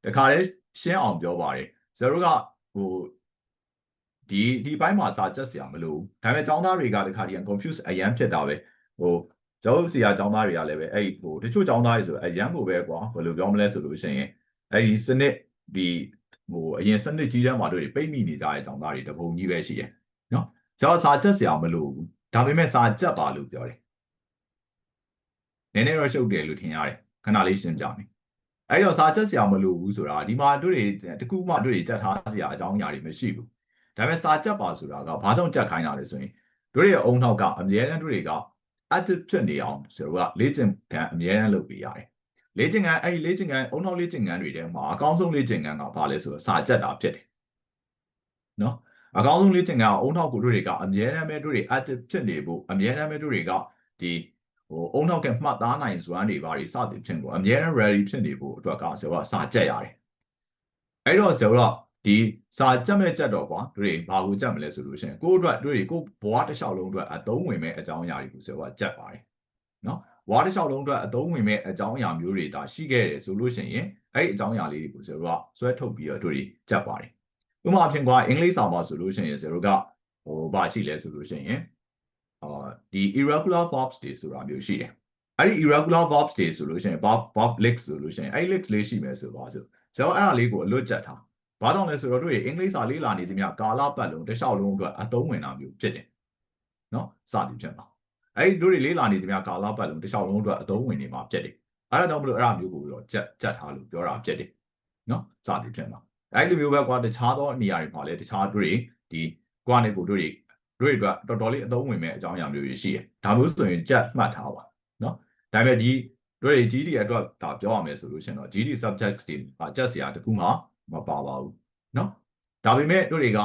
တခါတည်းရှင်းအောင်ပြောပါတယ်ကျတို့ကဟိုဒီဘိုင်းမှာစာကြက်စရာမလိုဘူးဒါပေမဲ့ចောင်းသားတွေကတခါတည်း confuse အရန်ဖြစ်တာပဲဟိုကျောင်းဆရာចောင်းသားတွေကလည်းပဲအဲ့ဟိုတချို့ចောင်းသားတွေဆိုအရန်ကိုပဲကွာဘယ်လိုပြောမလဲဆိုလို့ရှိရင်အဲ့ဒီစနစ်ဒီဟိုအရင်စနစ်ကြီးထဲမှာတို့တွေပိတ်မိနေကြတဲ့ចောင်းသားတွေတပုံကြီးပဲရှိတယ်နော်ကျောင်းစာကြက်စရာမလိုဘူး ဒါပေမဲ့စာကြက်ပါလို့ပြောတယ်နည်းနည်းတော့ရှုပ်တယ်လို့ထင်ရတယ်ခဏလေးရှင်းပြမယ်အဲ့တော့စာကြက်ဆရာမလို့ဘူးဆိုတာဒီမှာတို့တွေတခုမှတို့တွေကြက်ထားစရာအကြောင်းအရာတွေမရှိဘူးဒါပေမဲ့စာကြက်ပါဆိုတာကဘာကြောင့်ကြက်ခိုင်းတာလဲဆိုရင်တို့တွေရဲ့အုံနောက်ကအမြဲတမ်းတို့တွေက active ဖြစ်နေအောင်ဆိုတော့လေ့ကျင့်ခန်းအမြဲတမ်းလုပ်ပေးရတယ်လေ့ကျင့်ခန်းအဲ့ဒီလေ့ကျင့်ခန်းအုံနောက်လေ့ကျင့်ခန်းတွေထဲမှာအကောင်းဆုံးလေ့ကျင့်ခန်းကဘာလဲဆိုတော့စာကြက်တာဖြစ်တယ်နော်အကောင်းဆုံးလေ့ကျင့်ခန်းအုံနောက်ကိုတို့တွေကအမြဲတမ်းပဲတို့တွေ active ဖြစ်နေဖို့အမြဲတမ်းပဲတို့တွေကဒီအုံနောက်ကမှတ်သားနိုင်စွမ်းတွေဘာတွေစသည်ဖြင့်ကိုအမြဲတမ်း ready ဖြစ်နေဖို့အတွက်ကဆိုတော့စာကြက်ရတယ်အဲ့တော့ဆိုတော့ဒီစာကြက်မဲ့ကြက်တော့ကွာတို့တွေဘာကိုကြက်မလဲဆိုလို့ရှိရင်ကိုယ့်အတွက်တို့တွေကိုဘဝတစ်လျှောက်လုံးအတွက်အသုံးဝင်မဲ့အကြောင်းအရာတွေကိုဆိုတော့ကြက်ပါတယ်နော်ဘဝတစ်လျှောက်လုံးအတွက်အသုံးဝင်မဲ့အကြောင်းအရာမျိုးတွေဒါရှိခဲ့တယ်ဆိုလို့ရှိရင်အဲ့ဒီအကြောင်းအရာလေးတွေကိုဆိုတော့ဆွဲထုတ်ပြီးတော့တို့တွေကြက်ပါတယ်ဥပမာဖြင့်ကွာအင်္ဂလိပ်စာမှာဆိုလို့ရှိရင်ဆိုတော့ကဘာရှိလဲဆိုလို့ရှိရင်ဒီ irregular verbs တွေဆိုတာမျိုးရှိတယ်အဲ့ဒီ irregular verbs တွေဆိုလို့ရှိရင် verb leaks ဆိုလို့ရှိရင်အဲ့ leaks လေးရှိမယ်ဆိုပါစို့ကျွန်တော်အဲ့ဒါလေးကိုအလွတ်ကြက်ထားဘာကြောင့်လဲဆိုတော့တို့အင်္ဂလိပ်စာလေ့လာနေသမျှကာလပတ်လုံးတစ်လျှောက်လုံးအတွက်အသုံးဝင်တာမျိုးဖြစ်တယ်နော်စသည်ဖြင့်ပါအဲ့ဒီတို့တွေလေ့လာနေသမျှကာလပတ်လုံးတစ်လျှောက်လုံးအတွက်အသုံးဝင်နေမှာဖြစ်တယ်အဲ့ဒါကြောင့်မလို့အဲ့ဒါမျိုးကိုတော့ကြက်ထားလို့ပြောတာဖြစ်တယ်နော်စသည်ဖြင့်ပါအဲ့ဒီလိုမျိုးပဲကွာတခြားသောနေရာတွေမှာလည်းတခြားတို့တွေဒီကွာနေကိုတို့တွေအတွက်တော်တော်လေးအသုံးဝင်မဲ့အကြောင်းအရာမျိုးတွေရှိတယ်ဒါမျိုးဆိုရင်ကြက်မှတ်ထားပါနော်ဒါပေမဲ့ဒီတို့တွေ GD အတွက်ဒါပြောရမယ်ဆိုလို့ရှိရင်တော့ GD subjects တွေကြက်စရာတခုမှမပါပါဘူးနော်ဒါပေမဲ့တို့တွေက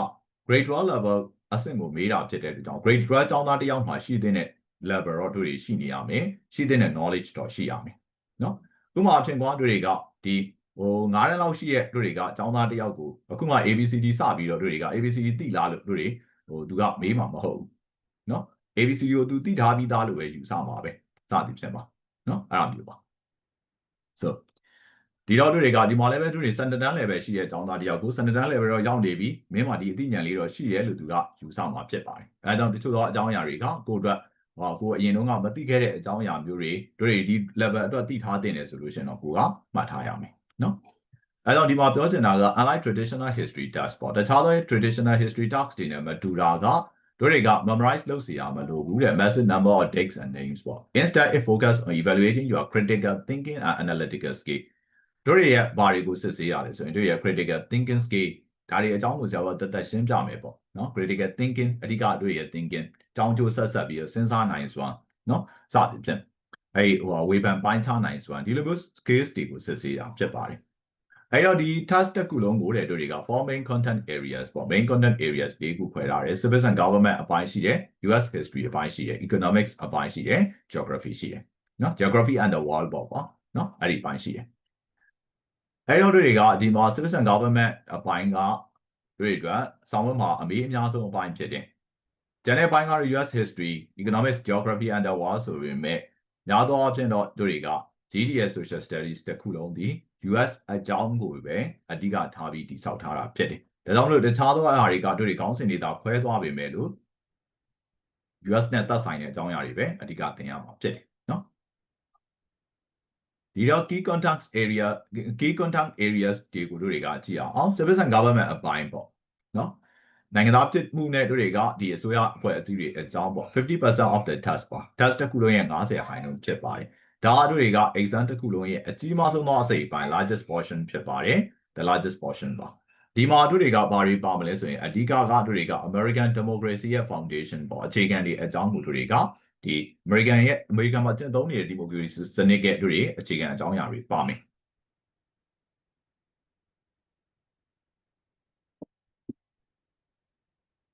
grade 12 level အဆင့်ကိုမေးတာဖြစ်တဲ့အတွက်ကြောင့် grade 12ကျောင်းသားတယောက်မှရှိတဲ့ level တော့တို့တွေရှိနေရမယ်ရှိတဲ့ knowledge တော့ရှိရမယ်နော်ဥပမာအဖြစ်ကွာတို့တွေကဒီ9တန်းလောက်ရှိတဲ့တို့တွေကကျောင်းသားတယောက်ကိုအခုမှ ABCD စပြီးတော့တို့တွေက ABCD သိလားလို့တို့တွေသူကမေးမှာမဟုတ်ဘူးနော် ABCD ကိုသူသိထားပြီးသားလို့ပဲယူဆမှာပဲစသည်ဖြင့်ပါနော်အဲ့လိုမျိုးပါ so ဒီတော့တို့တွေကဒီမှာလည်းပဲတို့တွေစန်တန် level ရှိတဲ့ကျောင်းသားတယောက်ကိုစန်တန် level တော့ရောက်နေပြီမင်းမှာဒီအသိဉာဏ်လေးတော့ရှိရဲလို့သူကယူဆမှာဖြစ်ပါတယ်အဲဒါကြောင့်တချို့သောအကြောင်းအရာတွေကကိုယ့်အတွက်ကိုအရင်တုန်းကမသိခဲ့တဲ့အကြောင်းအရာမျိုးတွေတို့တွေဒီ level အတွက်သိထားတင်တယ်ဆိုလို့ရှိရင်တော့ကိုကမှတ်ထားရမယ်နော်အဲကြောင့်ဒီမှာပြောချင်တာက unlike traditional history test ပေါ့တခြားသော traditional history tasks တွေနဲ့မတူတာကတို့တွေက memorize လုပ်စီရမလို့ဘူးတဲ့ massive number of dates and names ပေါ့ instead it focus on evaluating your critical thinking and analytical skill တို့တွေရဲ့ဘာတွေကိုစစ်ဆေးရလဲဆိုရင်တို့ရဲ့ critical thinking skill ဒါတွေအကြောင်းကိုဆရာကတက်ရှင်းပြမယ်ပေါ့နော် critical thinking အဓိကတို့ရဲ့ thinking ကြောင်းကျိုးဆက်ပြီးစဉ်းစားနိုင်စွမ်းနော်စသည်ဖြင့်ဝေဖန်ပိုင်းခြားနိုင်စွမ်းဒီလိုမျိုး skills တွေကိုစစ်ဆေးတာဖြစ်ပါတယ်အဲ့တော့ဒီ task တစ်ခုလုံးကိုတဲ့တို့တွေက four main content areas ပေါ့ main content areas ၄ခုခွဲထားတယ် civics and government အပိုင်းရှိတယ် US history အပိုင်းရှိတယ် economics အပိုင်းရှိတယ် geography ရှိတယ်နော် geography and the world ပေါ့နော်အဲ့ဒီအပိုင်းရှိတယ်အဲ့တော့တို့တွေကဒီမှာ civics and government အပိုင်းကတို့အတွက်ဆောင်းဝတ်မှာအများဆုံးအပိုင်းဖြစ်တယ်ကျန်တဲ့ဘိုင်းကတော့ US history economics geography and the world ဆိုပေမဲ့များသောအားဖြင့်တော့တို့တွေက GDS social studies တစ်ခုလုံးဒီUS အကြောင်းကိုပဲအဓိကထားပြီးတည်ဆောက်ထားတာဖြစ်တယ်။ဒါကြောင့်မလို့တခြားသောအရာတွေကတို့တွေခေါင်းစဉ်တွေသာခွဲသွားပေမဲ့လို့ US နဲ့သက်ဆိုင်တဲ့အကြောင်းအရာတွေပဲအဓိကသင်ရမှာဖြစ်တယ်နော်။ဒီတော့ key contact areas တွေကိုတို့တွေကကြည့်အောင် civics and government အပိုင်းပေါ့နော်။နိုင်ငံသားဖြစ်မှုနဲ့တို့တွေကဒီအစိုးရအဖွဲ့အစည်းတွေအကြောင်းပေါ့ 50% of the test ပါ test တစ်ခုလုံးရဲ့50%ဖြစ်ပါတယ်။ဒါတို့တွေက exam တစ်ခုလုံးရဲ့အကြီးမားဆုံးသောအစိတ်အပိုင်း largest portion ဖြစ်ပါတယ် the largest portion ပါဒီမှာတို့တွေကဘာတွေပါမလဲဆိုရင်အဓိကကတို့တွေက American democracy ရဲ့ foundation ပေါ့အခြေခံတွေအကြောင်းကိုတို့တွေကဒီ American မှာကျင့်သုံးနေတဲ့ democracy စနစ်ရဲ့တို့တွေအခြေခံအကြောင်းအရာတွေပါမယ်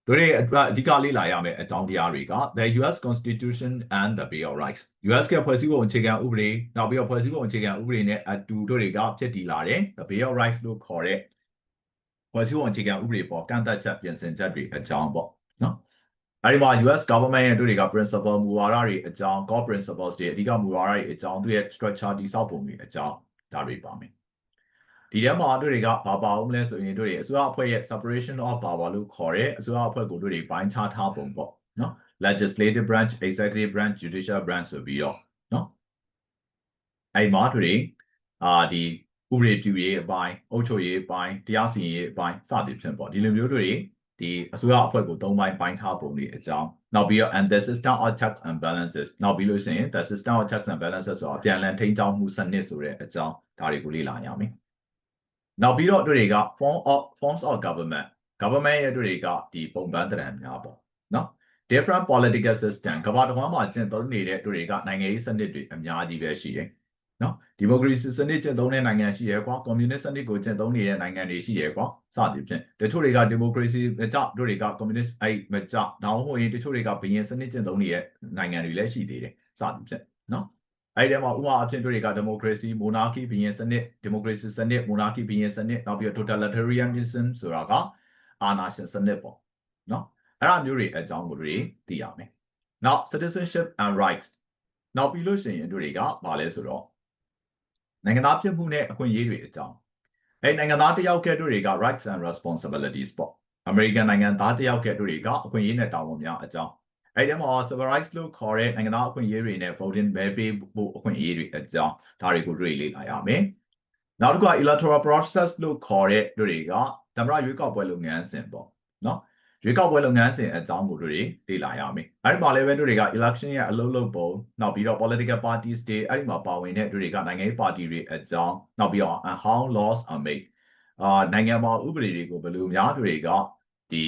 တို့တွေအဓိကလေ့လာရမယ့်အကြောင်းတရားတွေက the US Constitution and the Bill of Rights US ကဖွဲ့စည်းပုံအခြေခံဥပဒေနောက်ပြီးတော့ဖွဲ့စည်းပုံအခြေခံဥပဒေနဲ့အတူတို့တွေကဖြစ်တည်လာတဲ့ the Bill of Rights လို့ခေါ်တဲ့ဖွဲ့စည်းပုံအခြေခံဥပဒေပေါ်ကန့်သတ်ချက်ပြင်ဆင်ချက်တွေအကြောင်းပေါ့နော်အဲဒီမှာ US government ရဲ့တို့တွေက principle မူဝါဒတွေအကြောင်း core principles တွေအဓိကမူဝါဒတွေအကြောင်းသူရဲ့ structure တည်ဆောက်ပုံတွေအကြောင်းဒါတွေပါမယ်ဒီထဲမှာတို့တွေကဘာပါအောင်လဲဆိုရင်တို့တွေအစိုးရအဖွဲ့ရဲ့ separation of power လို့ခေါ်တဲ့အစိုးရအဖွဲ့ကိုတို့တွေပိုင်းခြားထားပုံပေါ့နော် legislative branch executive branch judicial branch ဆိုပြီးတော့နော်အဲ့မှာတို့တွေဒီဥပဒေပြုရေးအပိုင်းအုပ်ချုပ်ရေးအပိုင်းတရားစီရင်ရေးအပိုင်းစသည်ဖြင့်ပေါ့ဒီလိုမျိုးတို့တွေ ဒီအစိုးရအဖွဲ့ကို3ပိုင်းပိုင်းထားပုံတွေအကြောင်းနောက်ပြီးတော့ and the system of checks and balances နောက်ပြီးလို့ရှိရင် the system of checks and balances ဆိုတာပြန်လည်ထိန်းကျောင်းမှုစနစ်ဆိုတဲ့အကြောင်းဒါတွေကိုလေ့လာရမယ်နောက်ပြီးတော့တို့တွေက forms of government ရဲ့တို့တွေကဒီပုံပန်းတရံများပေါ့နော် different political system ကမ္ဘာတစ်ဝန်းမှာကျင့်သုံးနေတဲ့တို့တွေကနိုင်ငံရေးစနစ်တွေအများကြီးပဲရှိတယ်နော်ဒီမိုကရေစီစနစ်ကျင့်သုံးတဲ့နိုင်ငံရှိရဲကွာကွန်မြူနစ်စနစ်ကိုကျင့်သုံးနေတဲ့နိုင်ငံတွေရှိရဲကွာစသည်ဖြင့်တချို့တွေကဒီမိုကရေစီမကြတို့တွေကကွန်မြူနစ်မကြတောင်းဟုတ်ရင်တချို့တွေကဘယင်စနစ်ကျင့်သုံးနေတဲ့နိုင်ငံတွေလည်းရှိသေးတယ်စသည်ဖြင့်နော်အဲ့ဒီမှာဥပမာအဖြစ်တို့တွေကဒီမိုကရေစီမိုနာကီဘယင်စနစ်ဒီမိုကရေစီစနစ်မိုနာကီဘယင်စနစ်နောက်ပြီးတော့ totalitarianism ဆိုတာကအာဏာရှင်စနစ်ပေါ့နော်အဲ့ဒါမျိုးတွေအကြောင်းကိုတွေသိရမယ်နောက် citizenship and rights နောက်ပြီးလို့ရှိရင်တို့တွေကဘာလဲဆိုတော့နိုင်ငံသားဖြစ်မှုနဲ့အခွင့်အရေးတွေအကြောင်းအဲ့နိုင်ငံသားတယောက်ကတို့တွေက rights and responsibilities ပေါ့အမေရိကန်နိုင်ငံသားတယောက်ကတို့တွေကအခွင့်အရေးနဲ့တာဝန်များအကြောင်းအဲ့ဒီမှာ civil rights လို့ခေါ်တဲ့နိုင်ငံသားအခွင့်အရေးတွေနဲ့ voting မဲပေးဖို့အခွင့်အရေးတွေအကြောင်းဒါတွေကိုတွေ့လေ့လာရမယ်နောက်တစ်ခုက electoral process လို့ခေါ်တဲ့တို့တွေကသမ္မတရွေးကောက်ပွဲလုပ်ငန်းစဉ်ပေါ့နော်ရွေးကောက်ပွဲလုပ်ငန်းစဉ်အကြောင်းကိုတို့တွေလေ့လာရမယ်အဲ့ဒီမှာလည်းပဲတို့တွေက election ရဲ့အလုပ်လုပ်ပုံနောက်ပြီးတော့ political parties တွေအဲ့ဒီမှာပါဝင်တဲ့တို့တွေကနိုင်ငံရေးပါတီတွေအကြောင်းနောက်ပြီးတော့ how laws are made နိုင်ငံမှာဥပဒေတွေကိုဘယ်လိုများတွေကဒီ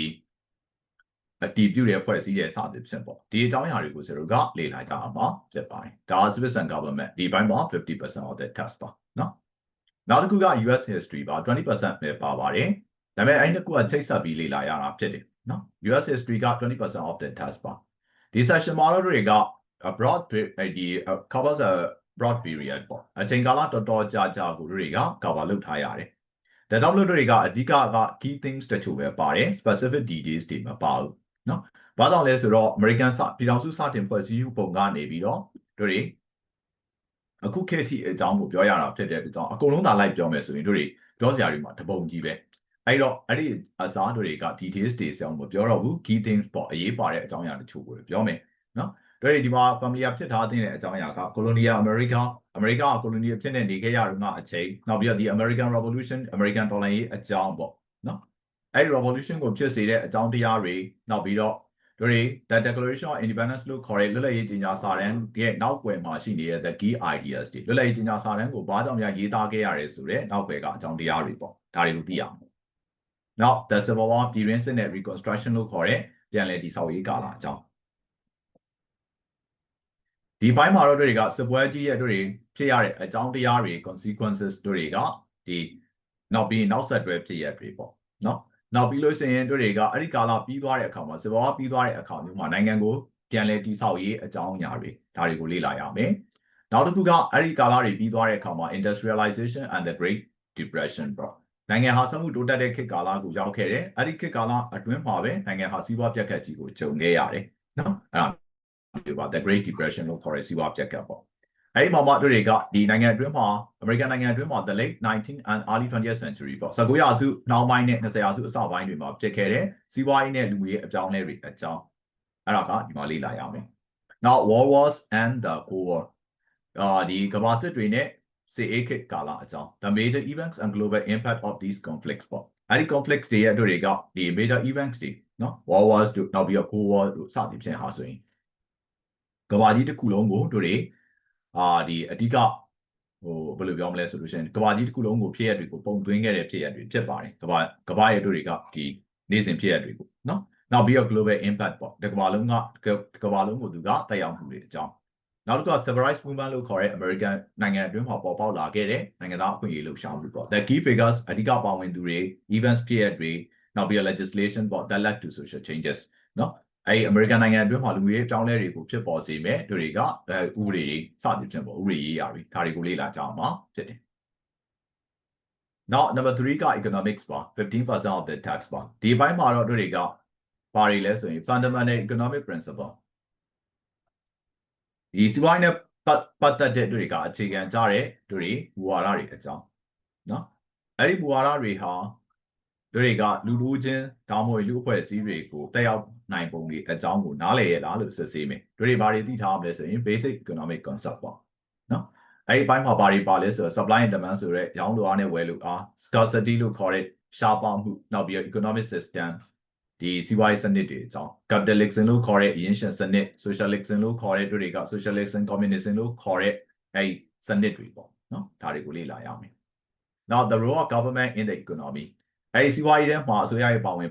အတည်ပြုတဲ့ဖွဲ့စည်းတဲ့စသည်ဖြင့်ပေါ့ဒီအကြောင်းအရာတွေကိုကျွန်တော်ကလေ့လာကြအောင်ပါဖြစ်ပါတယ်ဒါ civil and government ဒီဘက်မှာ 50% of the test ပါနော်နောက်တစ်ခုက US history ပါ 20% ပဲပါပါတယ်ဒါပေမဲ့အဲ့ဒီတစ်ခုကချိတ်ဆက်ပြီးလေ့လာရတာဖြစ်တယ်နော် US history က 20% of the test ပါဒီ session မှာတော့တွေက broad ဒီ covers a broad period ပေါ့အချိန်ကာလတော်တော်ကြာကိုတွေက cover လုပ်ထားရတယ်ဒါကြောင့်လို့တွေကအဓိက key things တချို့ပဲပါတယ် specific details တွေမပါဘူးနော်ဘာကြောင့်လဲဆိုတော့ American ပြည်ထောင်စုစတင်ဖွဲ့စည်းပုံကနေပြီးတော့တို့တွေအခုခေတ်ထိအကြောင်းကိုပြောရတာဖြစ်တဲ့အတွက်ကြောင့်အကုန်လုံးသာလိုက်ပြောမယ်ဆိုရင်တို့တွေပြောစရာတွေမှာတပုံကြီးပဲအဲ့တော့အဲ့ဒီအစားတို့တွေက details တွေအကြောင်းကိုပြောတော့ဘူး key things ပေါ့အရေးပါတဲ့အကြောင်းအရာတချို့ကိုပြောမယ်နော်တို့တွေဒီမှာ familiar ဖြစ်ထားတဲ့အကြောင်းအရာက Colonial America အမေရိကန်က colonial ဖြစ်နေခဲ့ရတော့အချိန်နောက်ပြီးတော့ဒီ American Revolution American တော်လှန်ရေးအကြောင်းပေါ့နော်အဲ့ဒီ revolution ကိုဖြစ်စေတဲ့အကြောင်းတရားတွေနောက်ပြီးတော့တို့တွေ the Declaration of Independence လို့ခေါ်တဲ့လွတ်လပ်ရေးကြေညာစာတမ်းရဲ့နောက်ွယ်မှာရှိနေတဲ့ the key ideas တွေလွတ်လပ်ရေးကြေညာစာတမ်းကိုဘာကြောင့်များရေးသားခဲ့ရတယ်ဆိုတဲ့နောက်ွယ်ကအကြောင်းတရားတွေပေါ့ဒါတွေကိုသိရအောင်နောက် the Civil War ပြည်တွင်းစစ်နဲ့ reconstruction လို့ခေါ်တဲ့ပြန်လည်တည်ဆောက်ရေးကာလအကြောင်းဒီဘိုင်းမှာတော့တို့တွေကစစ်ပွဲကြီးရဲ့တို့တွေဖြစ်ရတဲ့အကြောင်းတရားတွေ consequences တို့တွေကဒီနောက်ပြီးနောက်ဆက်တွဲဖြစ်ရတွေပေါ့နော်နောက်ပြီးလို့ရှိရင်တို့တွေကအဲ့ဒီကာလပြီးသွားတဲ့အခါမှာစစ်ဘောပြီးသွားတဲ့အခါမျိုးမှာနိုင်ငံကိုပြန်လည်တည်ဆောက်ရေးအကြောင်းအရာတွေဒါတွေကိုလေ့လာရမယ်နောက်တစ်ခုကအဲ့ဒီကာလတွေပြီးသွားတဲ့အခါမှာ industrialization and the Great Depression ပေါ့နိုင်ငံဟာစက်မှုတိုးတက်တဲ့ခေတ်ကာလကိုရောက်ခဲ့တယ်အဲ့ဒီခေတ်ကာလအတွင်းမှာပဲနိုင်ငံဟာစီးပွားပြတ်ခတ်ကြီးကိုကြုံခဲ့ရတယ်နော်အဲ့ဒါဒီပါ the Great Depression လို့ခေါ်တဲ့စီးပွားပြတ်ခတ်ပေါ့အဲ့ဒီမှာတို့တွေကဒီနိုင်ငံအတွင်းမှာ American နိုင်ငံအတွင်းမှာ the late 19th and early 20th century ပေါ့19ရာစုနောက်ပိုင်းနဲ့20ရာစုအစပိုင်းတွေမှာဖြစ်ခဲ့တဲ့စီးပွားရေးနဲ့လူမှုရေးအပြောင်းအလဲတွေအကြောင်းအဲ့ဒါကဒီမှာလေ့လာရမယ်။ Now World Wars and the Cold War ဒီကမ္ဘာစစ်တွေနဲ့စစ်အေးခေတ်ကာလအကြောင်း the major events and global impact of these conflicts ပေါ့အဲ့ဒီ conflicts တွေရဲ့တို့တွေကဒီ major events တွေနော် World Wars တို့နောက်ပြီးတော့ Cold War တို့စသည်ဖြင့်ဟာဆိုရင်ကမ္ဘာကြီးတစ်ခုလုံးကိုတို့တွေဒီအဓိကဘယ်လိုပြောမလဲဆိုလို့ရှိရင်ကမ္ဘာကြီးတစ်ခုလုံးကိုဖြစ်ရတွေကိုပုံသွင်းခဲ့တဲ့ဖြစ်ရတွေဖြစ်ပါတယ်ကမ္ဘာရဲ့တို့တွေကဒီနေ့စဉ်ဖြစ်ရတွေကိုနော်နောက်ပြီးတော့ global impact ပေါ့ကမ္ဘာလုံးကိုသူကတက်ရောက်မှုတွေအကြောင်းနောက်တစ်ခုက civil rights movement လို့ခေါ်တဲ့ American နိုင်ငံအတွင်းမှာပေါ်ပေါက်လာခဲ့တဲ့နိုင်ငံသားအခွင့်အရေးလှုပ်ရှားမှုပေါ့ the key figures အဓိကပါဝင်သူတွေ events ဖြစ်ရတွေနောက်ပြီးတော့ legislation ပေါ့ that led to social changes နော်အဲ့အမေရိကန်နိုင်ငံအတွင်းမှာလူမျိုးရေးအကြောင်းလဲတွေကိုဖြစ်ပေါ်စေမဲ့တို့တွေကဥပဒေတွေစသည်ဖြင့်ပေါ့ဥပဒေရေးရာတွေဒါတွေကိုလေ့လာကြအောင်ပါဖြစ်တယ်။ Now number 3က economics ပါ 15% of the tax ပါဒီဘက်မှာတော့တို့တွေကဘာတွေလဲဆိုရင် fundamental economic principle ဒီစီးပွားရေးနဲ့ပတ်သက်တဲ့တို့တွေကအခြေခံကြတဲ့တို့တွေမူဝါဒတွေအကြောင်းနော်အဲ့ဒီမူဝါဒတွေဟာတို့တွေကလူလူချင်းတောင်းမွေလူအဖွဲ့အစည်းတွေကိုတက်ရောက်နိုင်ပုံတွေအကြောင်းကိုနားလည်ရလားလို့စစ်ဆေးမယ်တို့တွေဘာတွေသိထားမလဲဆိုရင် basic economic concept ပေါ့နော်အဲ့ဒီဘက်မှာဘာတွေပါလဲဆိုတော့ supply and demand ဆိုတဲ့ရောင်းလိုအားနဲ့ဝယ်လိုအား scarcity လို့ခေါ်တဲ့ရှားပါမှုနောက်ပြီးတော့ economic system the CY Senate is on capitalism low correct ancient Senate socialism low correct to socialism communism low correct a Senate report no yami. Now the role of government in the economy ACY so ya about when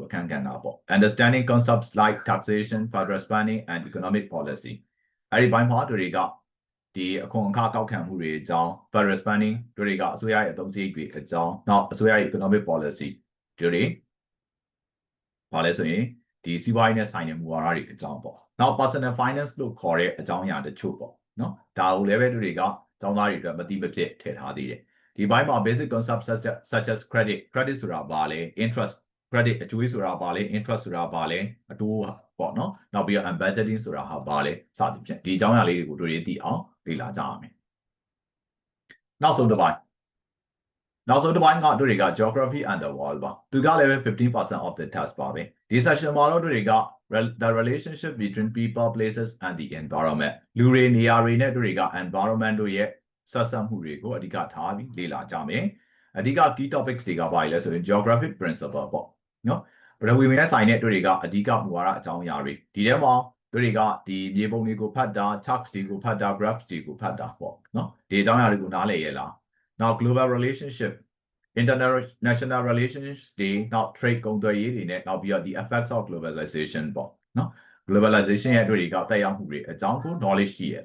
can understanding concepts like taxation, federal spending, and economic policy. I by part to the Kongka can who reads on federal spending to so ya don't see it's on not so ya economic policy. Jury policy the CY sign example. Now personal finance look correct a down the chupo. No, that will level to down but the The by basic concepts such as credit sura bale, interest, credit sura bale, interest sura bale, two no, now be a budgeting sura bale, sadi, the Jama lady would read the Lila Jami. Now so the buy. Now so the buying got to regard geography and the world bar. To got level 15% of the test barbie. This session model to regard the relationship between people, places, and the environment. Lure near to regard environment to yet. Sasam Hurego, Adika Tabi, Lila Jame, Adika key topics take up so in geographic principle. No, but we may assign it to regard Adika Muara Town Yari. Didema, to regard the Yebonigo Pada, tax tigo pada, graphs tigo pada. No, the Danagunale Yela. Now, global relationship, international relations, they not trade on the internet, now beyond the effects of globalization. No, globalization had really got the young example, knowledge here.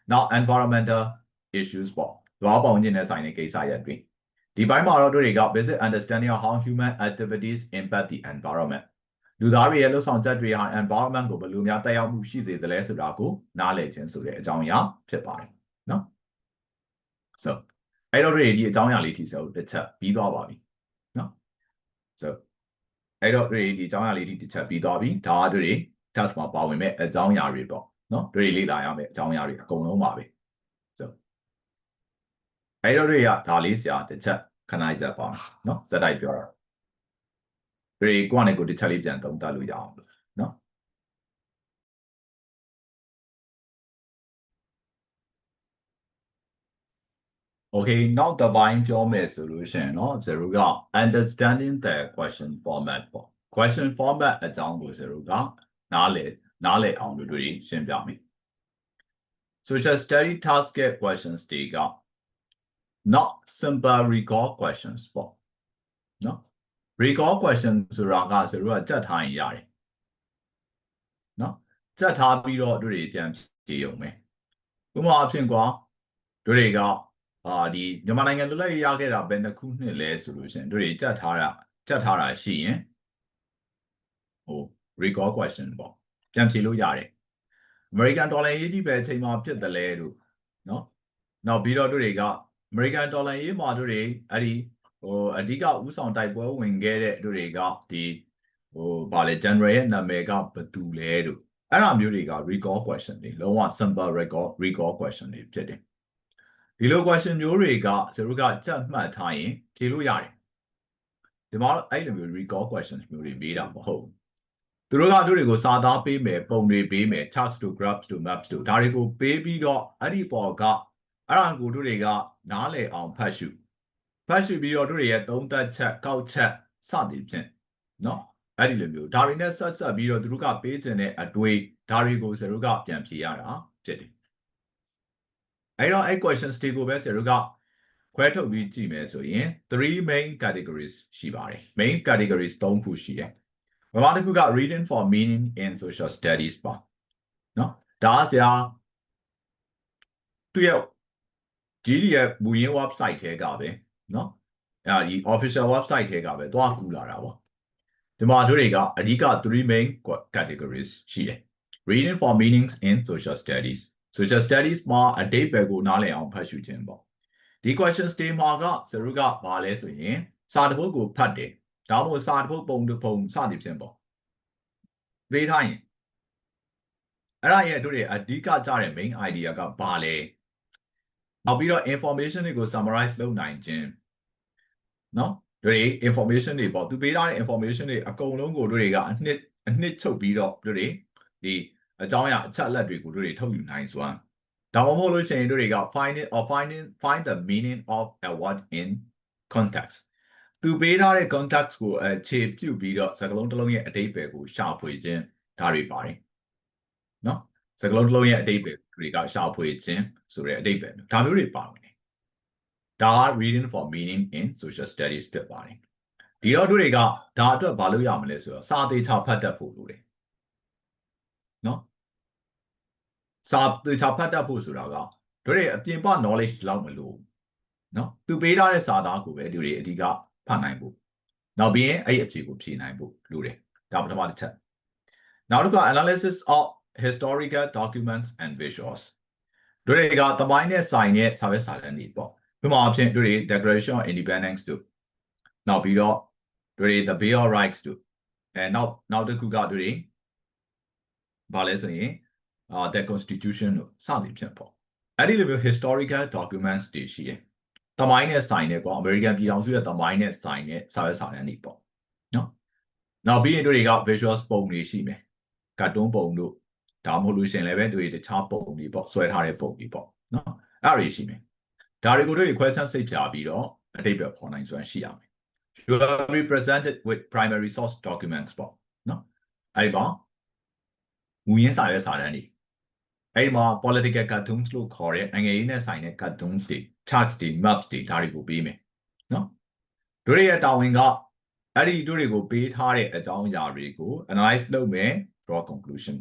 Now, environmental issues for the case I agree. The Bible got basic understanding of how human activities impact the environment. Do the yellow sound that we are environment go balloon she is the less rago, knowledge and so the no. So I don't really the so the tap be body. No. So I don't really the tap be dobby, tardary, task my power met a down yard. No, really lie on it, down yard, go no mabi. So I don't really Talisia, the chat, can I jump on? No, that I pure. Very go to intelligent on Taluya. No. Okay, now the vine pure solution, no, Zeruga, understanding the question format. Question format at down with Zeruga, Nale on the dream, Shimbami. Social study task get questions take up. Not simple recall questions for no recall questions around that time yari. No, that happy or do it jams to you me. Option go do they go the Yamanang and Lay Yaget up in the Kune solution. Do it Jatara she oh recall question for Jamsilu yari. American dollar 80 bed take up the ledu. No, now below do they got American dollar ye moderate Adi or Adiga Uson type well when get it do they got the Bale generate and mega but do ledu. And I'm really got recall question. The low one simple recall question. The low question you really got so we got jump my time kilo yari. The model item will recall questions really made up a whole. The Roga do go Sada pay me, Pony pay me, tax to grabs to maps to Tarico baby dog, Adipo got. Around go to the got Nale on Pashu. Pashu be your do don't that check, cow check, Sunday. No, Adilu, Darina Sasa be your Druga page in it at way, Tarico Seruga, Piana, Jetty. I don't a questions take over Seruga. Quite a bit Gmail so in 3 main categories, Shibari. Main categories don't push here. We want to got reading for meaning in social studies. No, that's ya. To you. GDF Buyin website here, Gabe. No, the official website here, Gabe. Do Akula. The Maduriga, Adika 3 main categories. She reading for meanings in social studies. Social studies ma a day bego nale on Pashu Timbo. The questions stay marga, Seruga, Bales in Sadabogo Pade. Damo Sadabo Bone to Pone Sadi Timbo. Wait, I do it. Adika Jare main idea got Bale. I'll be the information it goes summarize low 19. No, the information about to be that information a go go to a knit to beat up the Jaya chat letter go to tell you nice one. Damolo saying to got find the meaning of a word in context. သူပေးထားတဲ့ context ကိုအခြေပြုပြီးတော့စကားလုံးတစ်လုံးရဲ့အဓိပ္ပာယ်ကိုရှာဖွေခြင်းဒါတွေပါတယ်နော်စကားလုံးတစ်လုံးရဲ့အဓိပ္ပာယ်တွေကရှာဖွေခြင်းဆိုတဲ့အဓိပ္ပာယ်ဒါမျိုးတွေပါဝင်ဒါ reading for meaning in social studies ဖြစ်ပါတယ်ဒီတော့တို့တွေကဒါအတွက်ဘာလို့ရမလဲဆိုတော့စာသေးချာဖတ်တတ်ဖို့လိုတယ်နော်စာသေးချာဖတ်တတ်ဖို့ဆိုတာကတို့တွေအပြင်ပ knowledge လောက်မလို့နော်သူပေးထားတဲ့စာသားကိုပဲတို့တွေအဓိကဖတ်နိုင်ဖို့နောက်ပြီးရင်အဲ့အဖြေကိုဖြေနိုင်ဖို့လိုတယ်ဒါပထမတစ်ချက်နောက်တစ်ခါ analysis of historical documents and visuals တို့တွေကသမိုင်းနဲ့ဆိုင်တဲ့စာရွက်စာတမ်းတွေပေါ့ဥပမာအဖြစ်တို့တွေ Declaration of Independence တို့နောက်ပြီးတော့တို့တွေ the Bill of Rights တို့နောက်တစ်ခုကတို့တွေဘာလဲဆိုရင် the Constitution တို့စသည်ဖြင့်ပေါ့အဲ့ဒီလိုမျိုး historical documents တွေရှိတယ်သမိုင်းနဲ့ဆိုင်တဲ့ကွာ American ပြည်ထောင်စုရဲ့သမိုင်းနဲ့ဆိုင်တဲ့စာရွက်စာတမ်းတွေပေါ့နော်နောက်ပြီးရင်တို့တွေက visuals ပုံတွေရှိမယ်ကတ်တွန်းပုံတို့ဒါမှမဟုတ်လို့ရှင်လည်းပဲတို့တွေတခြားပုံတွေပေါ့ဆွဲထားတဲ့ပုံတွေပေါ့နော်အဲ့ဒါတွေရှိမယ်ဒါတွေကိုတို့တွေခွဲခြားစိတ်ဖြာပြီးတော့အတိတ်ပဲပေါ်နိုင်စွမ်းရှိရမယ် you are represented with primary source documents ပေါ့နော်အဲ့ဒီပေါ့မူရင်းစာရွက်စာတမ်းတွေအဲ့ဒီမှာ political cartoons လို့ခေါ်တဲ့နိုင်ငံရေးနဲ့ဆိုင်တဲ့ cartoons တွေ charts တွေ maps တွေဒါတွေကိုပေးမယ်နော်တို့ရဲ့တာဝန်ကအဲ့ဒီတို့တွေကိုပေးထားတဲ့အကြောင်းအရာတွေကို analyze လုပ်မယ် draw conclusion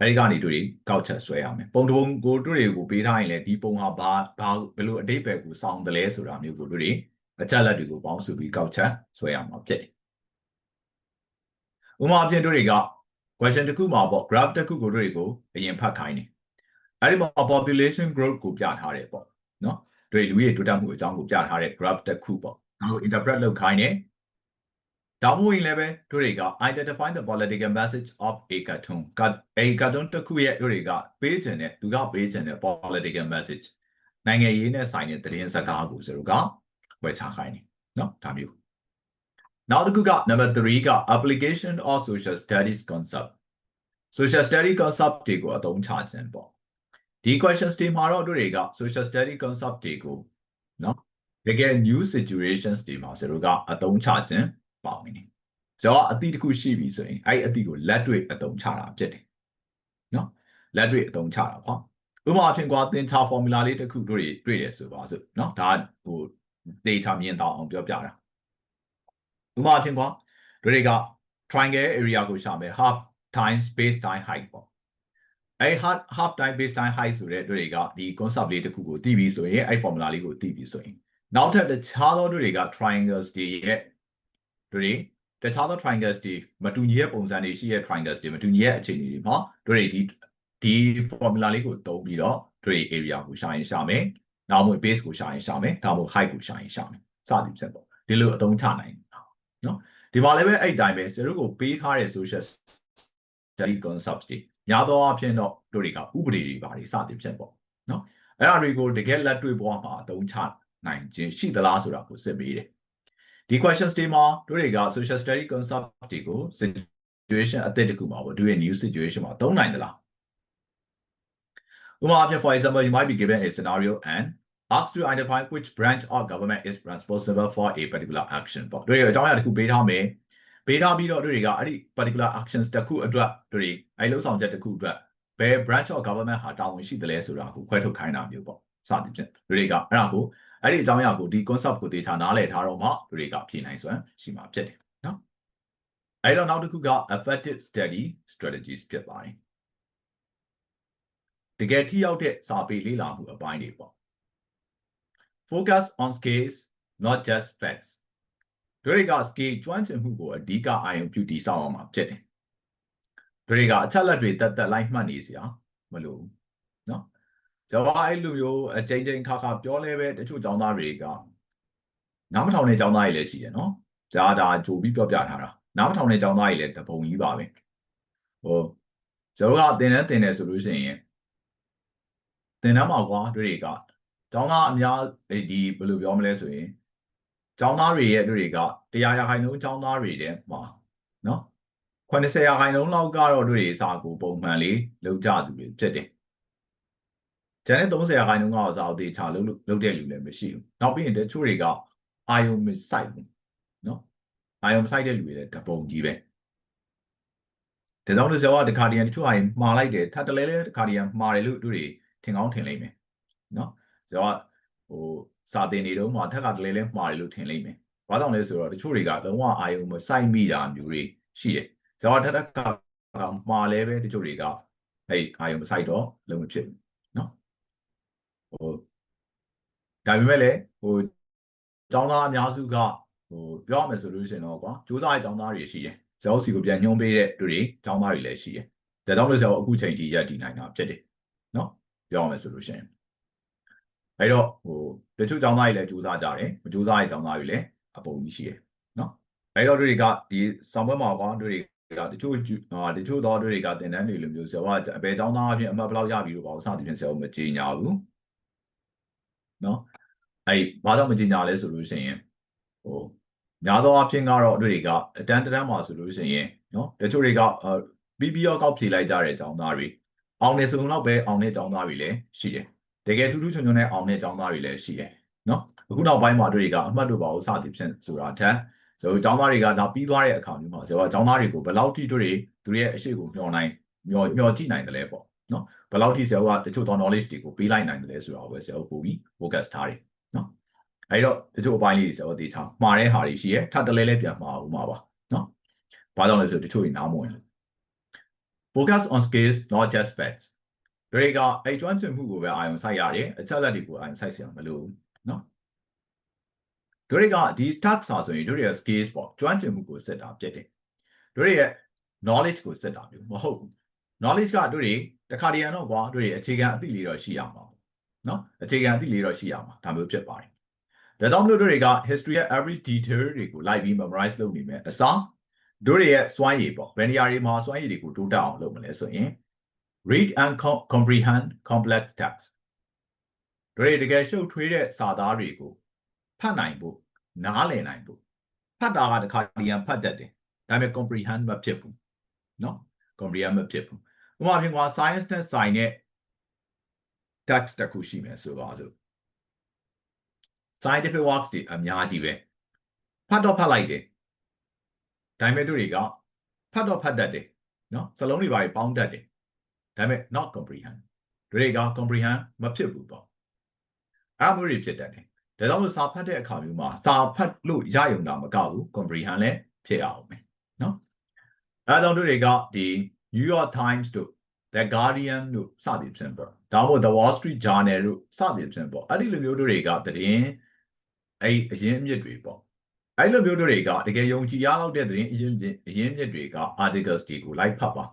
အဲ့ဒီကနေတို့တွေကောက်ချက်ဆွဲရမယ်ပုံတစ်ပုံကိုတို့တွေကိုပေးထားရင်လည်းဒီပုံဟာဘာဘယ်လိုအဓိပ္ပာယ်ကိုစောင့်တယ်လဲဆိုတာမျိုးကိုတို့တွေအချက်လက်တွေကိုပေါင်းစုပြီးကောက်ချက်ဆွဲရမှာဖြစ်တယ်ဥပမာအဖြစ်တို့တွေက question တစ်ခုမှာပေါ့ graph တစ်ခုကိုတို့တွေကိုအရင်ဖတ်ခိုင်းတယ်အဲ့ဒီမှာ population growth ကိုပြထားတယ်ပေါ့နော်တို့လူကြီးတိုးတက်မှုအကြောင်းကိုပြထားတဲ့ graph တစ်ခုပေါ့ဒါကို interpret လုပ်ခိုင်းတယ်ဒါမှမဟုတ်ရင်လည်းပဲတို့တွေက identify the political message of a cartoon cartoon တစ်ခုရဲ့တို့တွေကပေးခြင်းနဲ့သူကပေးခြင်းနဲ့ political message နိုင်ငံရေးနဲ့ဆိုင်တဲ့သတင်းစကားကိုဆိုတော့ကဝယ်ချခိုင်းတယ်နော်ဒါမျိုးနောက်တစ်ခုက number 3က application of social studies concept social study concept တွေကိုအသုံးချခြင်းပေါ့ဒီ questions တွေမှာတော့တို့တွေက social study concept တွေကိုနော်တကယ် new situations တွေမှာဆိုတော့ကအသုံးချခြင်းပါဝင်တယ်ဆိုတော့အသည့်တစ်ခုရှိပြီဆိုရင်အဲ့အသည့်ကိုလက်တွေ့အသုံးချတာဖြစ်တယ်နော်လက်တွေ့အသုံးချတာပေါ့ဥပမာအဖြစ်ကွာသင်္ချာ formula လေးတစ်ခုတို့တွေ့တယ်ဆိုပါစို့နော်ဒါဟို data မြင်တော့အောင်ပြောပြတာဥပမာအဖြစ်ကွာတို့တွေက triangle area ကိုရှာမယ် half time space time height ပေါ့အဲ့ half time space time height ဆိုတဲ့တို့တွေကဒီ concept လေးတစ်ခုကိုသိပြီဆိုရင်အဲ့ formula လေးကိုသိပြီဆိုရင်နောက်ထပ်တခြားသောတို့တွေက triangles တွေရဲ့တို့တွေတခြားသော triangles တွေမတူညီတဲ့ပုံစံတွေရှိတဲ့ triangles တွေမတူညီတဲ့အခြေအနေတွေမှာတို့တွေဒီ formula လေးကိုသုံးပြီးတော့တို့တွေ area ကိုရှာရင်ရှာမယ်နောက်မှ base ကိုရှာရင်ရှာမယ်ဒါမှ height ကိုရှာရင်ရှာမယ်စသည်ဖြင့်ပေါ့ဒီလိုအသုံးချနိုင်နော်ဒီမှာလည်းပဲအဲ့တိုင်းပဲကျွန်တော်တို့ကိုပေးထားတဲ့ social study concepts တွေညာသောအဖြစ်တော့တို့တွေကဥပဒေတွေပါတယ်စသည်ဖြင့်ပေါ့နော်အဲ့ဒါတွေကိုတကယ်လက်တွေ့ဘဝမှာအသုံးချနိုင်ခြင်းရှိသလားဆိုတာကိုစစ်ပေးတယ်ဒီ questions တွေမှာတို့တွေက social study concept တွေကို situation အသစ်တစ်ခုမှာပေါ့တို့ရဲ့ new situation မှာသုံးနိုင်သလားဥပမာအဖြစ် for example you might be given a scenario and asked to identify which branch of government is responsible for a particular action ပေါ့တို့ရဲ့အကြောင်းအရာတစ်ခုပေးထားမယ်ပေးထားပြီးတော့တို့တွေကအဲ့ဒီ particular actions တစ်ခုအတွက်တို့တွေအဲ့လှုပ်ဆောင်ချက်တစ်ခုအတွက်ဘယ် branch of government ဟာတာဝန်ရှိတယ်လဲဆိုတာကိုခွဲထုတ်ခိုင်းတာမျိုးပေါ့စသည်ဖြင့်တို့တွေကအဲ့ဒါကိုအဲ့ဒီအကြောင်းအရာကိုဒီ concept ကိုသေချာနားလည်ထားတော့မှတို့တွေကဖြေနိုင်စွမ်းရှိမှာဖြစ်တယ်နော်အဲ့တော့နောက်တစ်ခုက effective study strategies ဖြစ်ပါတယ်တကယ်ထိရောက်တဲ့စာပေလေ့လာမှုအပိုင်းတွေပေါ့ focus on skills not just facts တို့တွေက skill ကျွမ်းကျင်မှုကိုအဓိကအာရုံပြုတည်ဆောက်အောင်မှာဖြစ်တယ်တို့တွေကအချက်လက်တွေတက်လိုက်မှတ်နေစရာမလိုဘူးနော်ကျွန်တော်အဲ့လိုမျိုးအကြိမ်ကြိမ်ခါခါပြောလဲပဲတချို့ကျောင်းသားတွေကနားမထောင်တဲ့ကျောင်းသားတွေလည်းရှိတယ်နော်ဒါကြိုပြီးပြောပြထားတာနားမထောင်တဲ့ကျောင်းသားတွေလည်းတပုံကြီးပါပဲဟိုကျွန်တော်ကသင်တယ်ဆိုလို့ရှိရင်သင်တန်းမှာကွာတို့တွေကကျောင်းသားအများဒီဘယ်လိုပြောမလဲဆိုရင်ကျောင်းသားတွေရဲ့တို့တွေက100%ကျောင်းသားတွေတဲ့မှာနော်80%လောက်ကတော့တို့တွေစာကိုပုံမှန်လေးလုပ်ကြသူတွေဖြစ်တယ်ကျန်တဲ့30%ကတော့စာအုပ်တေချာလုပ်တဲ့လူလည်းမရှိဘူးနောက်ပြီးရင်တချို့တွေကအာယုံမစိုက်ဘူးနော် am side တဲ့လူတွေလည်းတပုံကြီးပဲဒါကြောင့်လို့ဆိုတော့တခါတည်းတချို့ဟာမှားလိုက်တယ်ထပ်တလဲလဲတခါတည်းမှားတယ်လို့တို့တွေထင်ကောင်းထင်လိမ့်မယ်နော်ဆိုတော့ဟိုစာသင်နေတော့မှထက်ကတလဲလဲမှားတယ်လို့ထင်လိမ့်မယ်ဘာကြောင့်လဲဆိုတော့တချို့တွေကလုံးဝအာယုံမစိုက်မိတာမျိုးတွေရှိတယ်ဆိုတော့ထက်ကမှားလဲပဲတချို့တွေကအဲ့အာယုံမစိုက်တော့လုံးမဖြစ်ဘူးနော်ဟိုဒါပေမဲ့လည်းဟိုကျောင်းသားအများစုကဟိုပြောရမယ်ဆိုလို့ရှိရင်တော့ကွာစူးစမ်းတဲ့ကျောင်းသားတွေရှိတယ်ဇောစီကိုပြန်ညွှန်းပေးတဲ့သူတွေကျောင်းသားတွေလည်းရှိတယ်ဒါကြောင့်လို့ဆိုတော့အခုချိန်ကြီးရက်တည်နိုင်တာဖြစ်တယ်နော်ပြောရမယ်ဆိုလို့ရှိရင်အဲ့တော့ဟိုတချို့ကျောင်းသားတွေလည်းစူးစမ်းကြတယ်မစူးစမ်းတဲ့ကျောင်းသားတွေလည်းအပုံကြီးရှိတယ်နော်အဲ့တော့တွေကဒီဆောင်ပွဲမှာကွာတွေကတချို့တော့တွေကသင်တန်းတွေလိုမျိုးဆိုတော့အပေကျောင်းသားအပြင်အမှတ်ဘလောက်ရပြီလို့ပေါ့စသဖြင့်ဆရာမကြေညာဘူးနော်အဲ့ဘာကြောင့်မကြေညာလဲဆိုလို့ရှိရင်ဟိုများသောအားဖြင့်ကတော့တို့တွေကအတန်းတန်းမှာဆိုလို့ရှိရင်နော်တချို့တွေကပြီးရောကောက်ဖြေလိုက်ကြတဲ့အကြောင်းသားတွေအောင်နေဆိုရင်တော့ပဲအောင်တဲ့ကျောင်းသားတွေလည်းရှိတယ်တကယ်ထူးထူးချွန်ချွန်နဲ့အောင်တဲ့ကျောင်းသားတွေလည်းရှိတယ်နော်အခုနောက်ပိုင်းမှာတို့တွေကအမှတ်တို့ပါလို့စသည်ဖြင့်ဆိုတာထက်ဆိုတော့ကျောင်းသားတွေကဒါပြီးသွားတဲ့အခါမျိုးမှာဆိုတော့ကျောင်းသားတွေကိုဘယ်လောက်ထိတို့တွေသူရဲ့အရှိကိုမျှော်ကြည့်နိုင်တယ်လဲပေါ့နော်ဘယ်လောက်ထိဆရာကတချို့သော knowledge တွေကိုပေးလိုက်နိုင်တယ်လဲဆိုတာကိုပဲဆရာပို့ပြီး focus ထားတယ်နော်အဲ့တော့တချို့အပိုင်းလေးတွေဆိုတော့တေချာမှားတဲ့ဟာတွေရှိရဲထပ်တလဲလဲပြန်မှားဦးမှာပါနော်ဘာကြောင့်လဲဆိုတချို့တွေနားမဝင်လို့ focus on skills not just facts တွေကအဲ့ကျွမ်းကျင်မှုကိုပဲအာရုံစိုက်ရတယ်အချက်လက်တွေကိုအာရုံစိုက်စရာမလိုဘူးနော်တွေကဒီ task ဆိုရင်တို့ရဲ့ skills ပေါ့ကျွမ်းကျင်မှုကိုစစ်တာဖြစ်တယ်တို့ရဲ့ knowledge ကိုစစ်တာမျိုးမဟုတ်ဘူး knowledge ကတို့တွေတခါတည်းရတော့ကွာတို့တွေအခြေခံအသိလေးတော့ရှိရမှာနော်အခြေခံအသိလေးတော့ရှိရမှာဒါမျိုးဖြစ်ပါတယ်ဒါကြောင့်မလို့တို့တွေက history ရဲ့ every detail တွေကိုလိုက်ပြီး memorize လုပ်နေမယ်အစားတို့တွေရဲ့စွမ်းရည်ပေါ့ဘယ်နေရာတွေမှာစွမ်းရည်တွေကိုတိုးတက်အောင်လုပ်မလဲဆိုရင် read and comprehend complex texts တို့တွေတကယ်ရှုပ်ထွေးတဲ့စာသားတွေကိုဖတ်နိုင်ဖို့နားလည်နိုင်ဖို့ဖတ်တာကတခါတည်းဖတ်တတ်တယ်ဒါပေမဲ့ comprehend မဖြစ်ဘူးနော် comprehend မဖြစ်ဘူးဥပမာဖြင့်ကွာ science နဲ့ science နဲ့ text တစ်ခုရှိမယ်ဆိုပါစို့scientific works တွေအများကြီးပဲဖတ်တော့ဖတ်လိုက်တယ်ဒါပေမဲ့တို့တွေကဖတ်တော့ဖတ်တတ်တယ်နော်စလုံးတွေပါပေါင်းတတ်တယ်ဒါပေမဲ့ not comprehend တို့တွေက comprehend မဖြစ်ဘူးပေါ့အဲ့လိုတွေဖြစ်တတ်တယ်ဒါကြောင့်လို့စာဖတ်တဲ့အခါမျိုးမှာစာဖတ်လို့ရရုံသာမကဘူး comprehend လည်းဖြစ်အောင်မယ်နော်အဲ့ကြောင့်တို့တွေကဒီ New York Times တို့ The Guardian တို့စသည်ဖြင့်ပေါ့ဒါမှမဟုတ် The Wall Street Journal တို့စသည်ဖြင့်ပေါ့အဲ့ဒီလိုမျိုးတို့တွေကသတင်းအဲ့အရင်းအမြစ်တွေပေါ့အဲ့လိုမျိုးတို့တွေကတကယ်ယုံကြည်ရလောက်တဲ့သတင်းအရင်းမြစ်တွေက articles တွေကိုလိုက်ဖတ်ပါ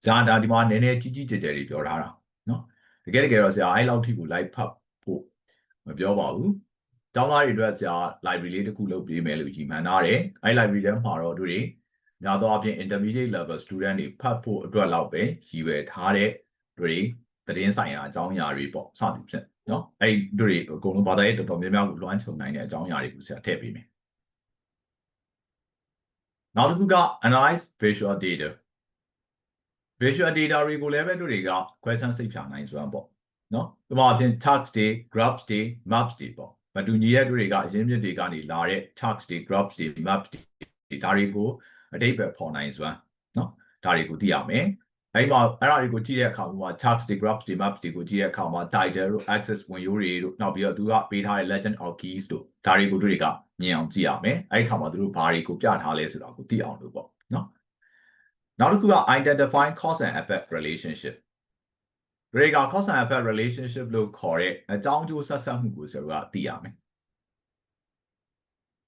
ဇာတာဒီမှာနည်းနည်းကြီးကြီးကျယ်ကျယ်တွေပြောထားတာနော်တကယ်တော့ဆရာအဲ့လောက်ထိကိုလိုက်ဖတ်ဖို့မပြောပါဘူးကျောင်းသားတွေအတွက်ဆရာ library လေးတစ်ခုလုပ်ပေးမယ်လို့ကြီးမှန်ထားတယ်အဲ့ library ထဲမှာတော့တို့တွေများသောအားဖြင့် intermediate level student တွေဖတ်ဖို့အတွက်လောက်ပဲရည်ရွယ်ထားတဲ့တို့တွေသတင်းဆိုင်ရာအကြောင်းအရာတွေပေါ့စသည်ဖြင့်နော်အဲ့တို့တွေအကုန်လုံးဘာသာရေးတော်တော်များများကိုလွှမ်းခြုံနိုင်တဲ့အကြောင်းအရာတွေကိုဆရာထည့်ပေးမယ်နောက်တစ်ခုက analyze visual data visual data တွေကိုလည်းပဲတို့တွေက question စိတ်ဖြာနိုင်စွမ်းပေါ့နော်ဒီမှာအပြင် charts တွေ graphs တွေ maps တွေပေါ့မတူညီတဲ့တို့တွေကအရင်းမြစ်တွေကနေလာတဲ့ charts တွေ graphs တွေ maps တွေဒါတွေကိုအတိတ်ပဲပေါ်နိုင်စွမ်းနော်ဒါတွေကိုသိရမယ်အဲ့ဒါတွေကိုကြည့်တဲ့အခါမှာ charts တွေ graphs တွေ maps တွေကိုကြည့်တဲ့အခါမှာ title တို့ axis ဝင်ရိုးတွေတို့နောက်ပြီးတော့သူကပေးထားတဲ့ legend or keys တို့ဒါတွေကိုတို့တွေကမြင်အောင်ကြည့်ရမယ်အဲ့ခါမှာသူတို့ဘာတွေကိုပြထားလဲဆိုတာကိုသိအောင်လို့ပေါ့နော်နောက်တစ်ခုက identify cause and effect relationship တွေက cause and effect relationship လို့ခေါ်တဲ့အကြောင်းအကျိုးဆက်ဆက်မှုကိုဆိုတော့သိရမယ်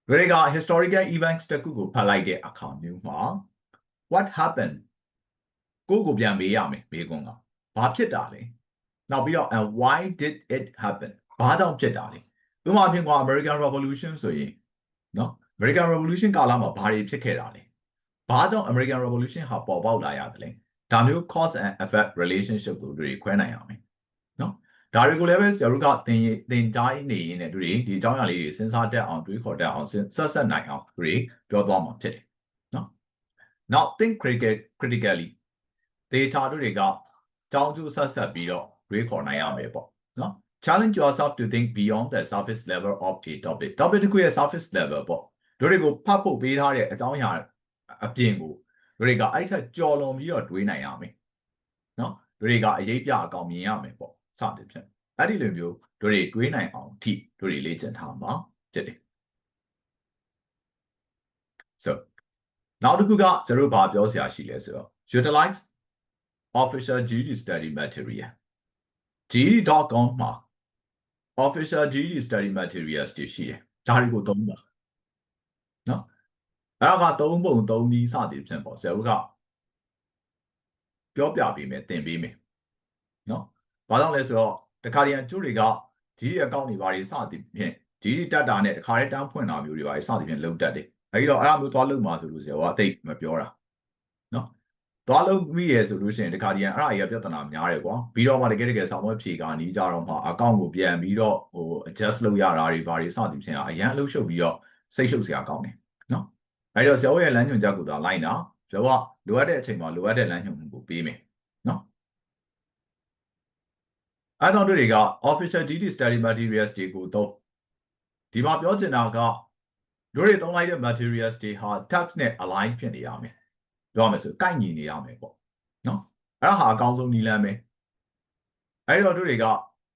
တွေက historical events တခုကိုဖတ်လိုက်တဲ့အခါမျိုးမှာ what happened ကိုပြန်မေးရမယ်မေးခွန်းကဘာဖြစ်တာလဲနောက်ပြီးတော့ and why did it happen ဘာကြောင့်ဖြစ်တာလဲဥပမာဖြင့်က American Revolution ဆိုရင်နော် American Revolution ကာလမှာဘာတွေဖြစ်ခဲ့တာလဲဘာကြောင့် American Revolution ဟာပေါ်ပေါက်လာရတယ်လဲဒါမျိုး cause and effect relationship ကိုတွေခွဲနိုင်အောင်မယ်နော်ဒါတွေကိုလည်းပဲဆရာတို့ကသင်ကြားနေရင်းနဲ့တို့တွေဒီအကြောင်းအရာလေးတွေစဉ်းစားတတ်အောင်တွေးခေါ်တတ်အောင်ဆက်နိုင်အောင်တွေပြောသွားမှာဖြစ်တယ်နော် now think critically ဒေတာတို့တွေကကြောင်းကျိုးဆက်ပြီးတော့တွေးခေါ်နိုင်ရမယ်ပေါ့နော် challenge yourself to think beyond the surface level of a topic တခုရဲ့ surface level ပေါ့ တို့တွေကိုဖတ်ဖို့ပေးထားတဲ့အကြောင်းအရာအပြင်ကိုတို့တွေကအဲ့ထက်ကြော်လွန်ပြီးတော့တွေးနိုင်ရမယ်နော်တို့တွေကအရေးပြအကောင်မြင်ရမယ်ပေါ့စသဖြင့်အဲ့ဒီလိုမျိုးတို့တွေတွေးနိုင်အောင်ထိတို့တွေလေ့ကျင့်ထားမှာဖြစ်တယ် so နောက်တစ်ခုကကျွန်တော်ဘာပြောစရာရှိလဲဆိုတော့ utilize official GED study material GED.com မှာ official GED study materials တွေရှိတယ်ဒါတွေကိုသုံးပါနော်အဲ့ဒါကသုံးပုံသုံးနည်းစသည်ဖြင့်ပေါ့ဆရာတို့ကပြောပြပေးမယ်သင်ပေးမယ်နော်ဘာကြောင့်လဲဆိုတော့တခါတည်းကျိုးတွေက GED အကောင့်တွေဘာတွေစသည်ဖြင့် GED တက်တာနဲ့တခါတည်းတန်းဖွင့်တာမျိုးတွေဘာတွေစသည်ဖြင့်လုံတက်တယ်အဲဒီတော့အဲ့ဒါမျိုးသွားလုပ်မှာဆိုလို့ဆရာကအသိမပြောတာနော်သွားလုပ်မိရဆိုလို့ရှိရင်တခါတည်းအဲ့ဒါကြီးကပြဿနာများတယ်ကွာပြီးတော့မှတကယ်ဆောင်ရွက်ဖြေကနီးကြတော့မှအကောင့်ကိုပြန်ပြီးတော့adjust လုပ်ရတာတွေဘာတွေစသည်ဖြင့်အရန်အလုပ်ရှုပ်ပြီးတော့စိတ်ရှုပ်စရာကောင်းတယ်နော်အဲဒီတော့ဆရာရဲ့လမ်းညွှန်ချက်ကိုသာလိုက်တာဆရာကလိုအပ်တဲ့အချိန်မှာလိုအပ်တဲ့လမ်းညွှန်မှုကိုပေးမယ်နော်အဲ့တော့တို့တွေက official GED study materials တွေကိုတော့ဒီမှာပြောချင်တာကတို့တွေသုံးလိုက်တဲ့ materials တွေဟာ text နဲ့ align ဖြစ်နေရမယ်ပြောရမယ်ဆိုကိုက်ညီနေရမယ်ပေါ့နော်အဲ့ဒါဟာအကောင်းဆုံးနည်းလမ်းပဲအဲ့တော့တို့တွေက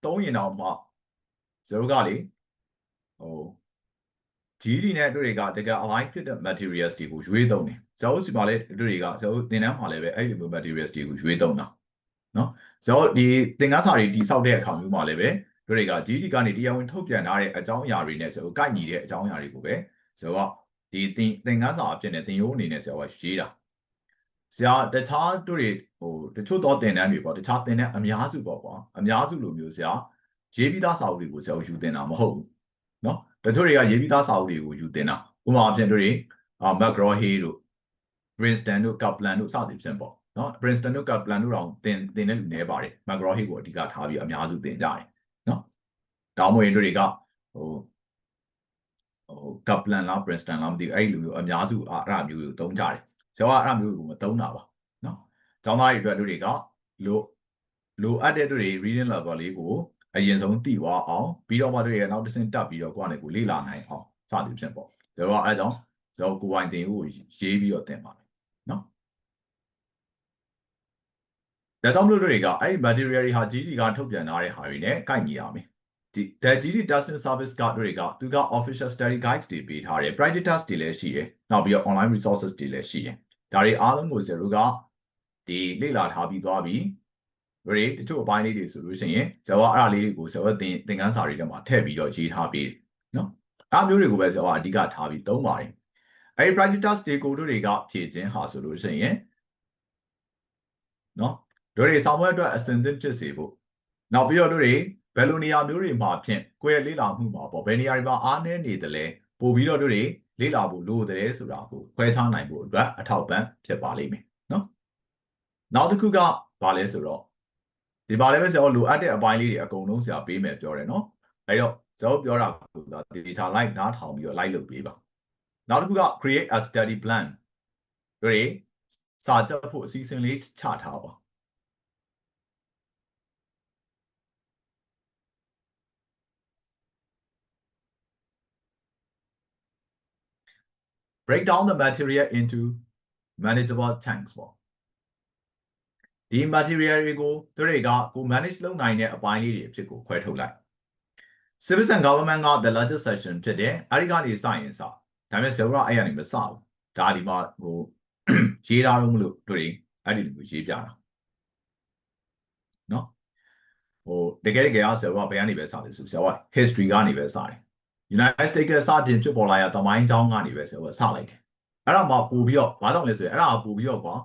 သုံးရင်တော့မှဇောကလေGED နဲ့တို့တွေကတကယ် align ဖြစ်တဲ့ materials တွေကိုရွေးသုံးတယ်ဇောစီမှာလည်းတို့တွေကဇောသင်တန်းမှာလည်းပဲအဲ့ဒီလို materials တွေကိုရွေးသုံးတာနော်ဇောဒီသင်ခန်းစာတွေတိစောက်တဲ့အခါမျိုးမှာလည်းပဲတို့တွေက GED ကနေတရားဝင်ထုတ်ပြန်ထားတဲ့အကြောင်းအရာတွေနဲ့ဆိုကိုက်ညီတဲ့အကြောင်းအရာတွေကိုပဲဇောကဒီသင်ခန်းစာအဖြစ်နဲ့သင်ရိုးအနေနဲ့ဆရာကရေးတာဆရာတခြားတို့တွေတချို့တော့သင်တန်းတွေပေါ့တခြားသင်တန်းအများစုပေါ့ကွာအများစုလိုမျိုးဆရာရေးပြီးသားစာအုပ်တွေကိုဆရာယူသင်တာမဟုတ်ဘူးနော်တချို့တွေကရေးပြီးသားစာအုပ်တွေကိုယူသင်တာဥပမာအဖြစ်တို့တွေMcGraw-Hill တို့ Princeton တို့ Kaplan တို့စသည်ဖြင့်ပေါ့နော် Princeton တို့ Kaplan တို့တော့သင်တဲ့လူနည်းပါတယ် McGraw-Hill ကိုအဓိကထားပြီးအများစုသင်ကြတယ်နော်တောင်းမဝင်တို့တွေကKaplan လား Princeton လားမသိဘူးအဲ့လိုမျိုးအများစုအဲ့ဒါမျိုးကိုသုံးကြတယ်ဆရာကအဲ့ဒါမျိုးကိုမသုံးတာပါနော်ကျောင်းသားတွေအတွက်တို့တွေကလိုအပ်တဲ့တို့တွေ reading level လေးကိုအရင်ဆုံးသိသွားအောင်ပြီးတော့မှတို့ရဲ့နောက်တစ်ဆင့်တက်ပြီးတော့ကိုယ့်အနေကိုလေ့လာနိုင်အောင်စသည်ဖြင့်ပေါ့ဒါတော့အဲ့ကြောင့်ကျွန်တော်ကိုယ်ပိုင်သင်ကိုရေးပြီးတော့သင်ပါမယ်နော်ဒါကြောင့်တို့တွေကအဲ့ material တွေဟာ GED ကထုတ်ပြန်ထားတဲ့ဟာတွေနဲ့ကိုက်ညီရမယ်ဒီ GED testing service ကတို့တွေကသူက official study guides တွေပေးထားတယ် practice test တွေလည်းရှိတယ်နောက်ပြီးတော့ online resources တွေလည်းရှိတယ်ဒါတွေအားလုံးကိုဆရာတို့ကဒီလေ့လာထားပြီးသွားပြီတို့တွေတချို့အပိုင်းလေးတွေဆိုလို့ရှိရင်ဆရာကအဲ့ဒါလေးတွေကိုဆရာကသင်ခန်းစာတွေထဲမှာထည့်ပြီးတော့ရေးထားပေးတယ်နော်အဲ့မျိုးတွေကိုပဲဆရာကအဓိကထားပြီးသုံးပါတယ်အဲ့ဒီ practice test တွေကိုတို့တွေကဖြည့်ခြင်းဟာဆိုလို့ရှိရင်နော်တို့တွေဆောင်ရွက်အတွက်အစဉ်သင့်ဖြစ်စေဖို့နောက်ပြီးတော့တို့တွေဘယ်လိုနေရာမျိုးတွေမှာဖြင့်ကိုယ့်ရဲ့လေ့လာမှုမှာပေါ့ဘယ်နေရာတွေမှာအားနည်းနေတယ်လဲပို့ပြီးတော့တို့တွေလေ့လာဖို့လိုတယ်ဆိုတာကိုခွဲခြားနိုင်ဖို့အတွက်အထောက်ပံ့ဖြစ်ပါလိမ့်မယ်နော်နောက်တစ်ခုကဘာလဲဆိုတော့ဒီပါလဲပဲဆရာလိုအပ်တဲ့အပိုင်းလေးတွေအကုန်လုံးဆရာပေးမယ်ပြောတယ်နော်အဲ့တော့ဆရာပြောတာက data like နားထောင်ပြီးတော့ like လုပ်ပေးပါနောက်တစ်ခုက create a study plan တို့တွေစာချက်ဖို့အစီအစဉ်လေးချထားပါbreak down the material into manageable chunks ပေါ့ဒီ material တွေကိုတို့တွေကကို manage လုပ်နိုင်တဲ့အပိုင်းလေးတွေအဖြစ်ကိုခွဲထုတ်လိုက် Civics and Government က the largest section ဖြစ်တယ်အဲ့ဒီကနေစရင်စဒါပေမဲ့ zero အဲ့ကနေမစဘူးဒါဒီမှာရေးထားလို့မလို့တို့တွေအဲ့ဒီလိုရေးပြတာနော်တကယ်က zero ဘယ်ကနေပဲစလဲဆို zero history ကနေပဲစတယ် United States ကစတင်ဖြစ်ပေါ်လာရသမိုင်းကြောင်းကနေပဲ zero စလိုက်တယ်အဲ့ဒါမှပို့ပြီးတော့ဘာကြောင့်လဲဆိုရင်အဲ့ဒါပို့ပြီးတော့ကွာ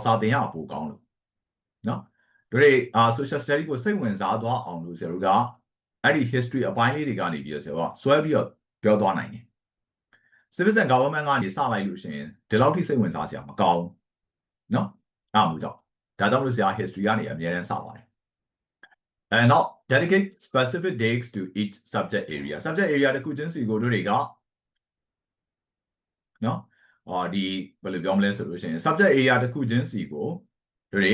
စာသင်ရပို့ကောင်းလို့နော်တို့တွေ social study ကိုစိတ်ဝင်စားသွားအောင်လို့ zero ကအဲ့ဒီ history အပိုင်းလေးတွေကနေပြီးတော့ zero ကဆွဲပြီးတော့ပြောသွားနိုင်တယ် Civics and Government ကနေစလိုက်လို့ရှိရင်ဒီလောက်ထိစိတ်ဝင်စားစရာမကောင်းနော်အဲ့လိုကြောင့်ဒါကြောင့်လို့ဆရာ history ကနေအများအားစပါတယ် and now dedicate specific dates to each subject area တစ်ခုချင်းစီကိုတို့တွေကနော်ဒီဘယ်လိုပြောမလဲဆိုလို့ရှိရင် subject area တစ်ခုချင်းစီကိုတို့တွေ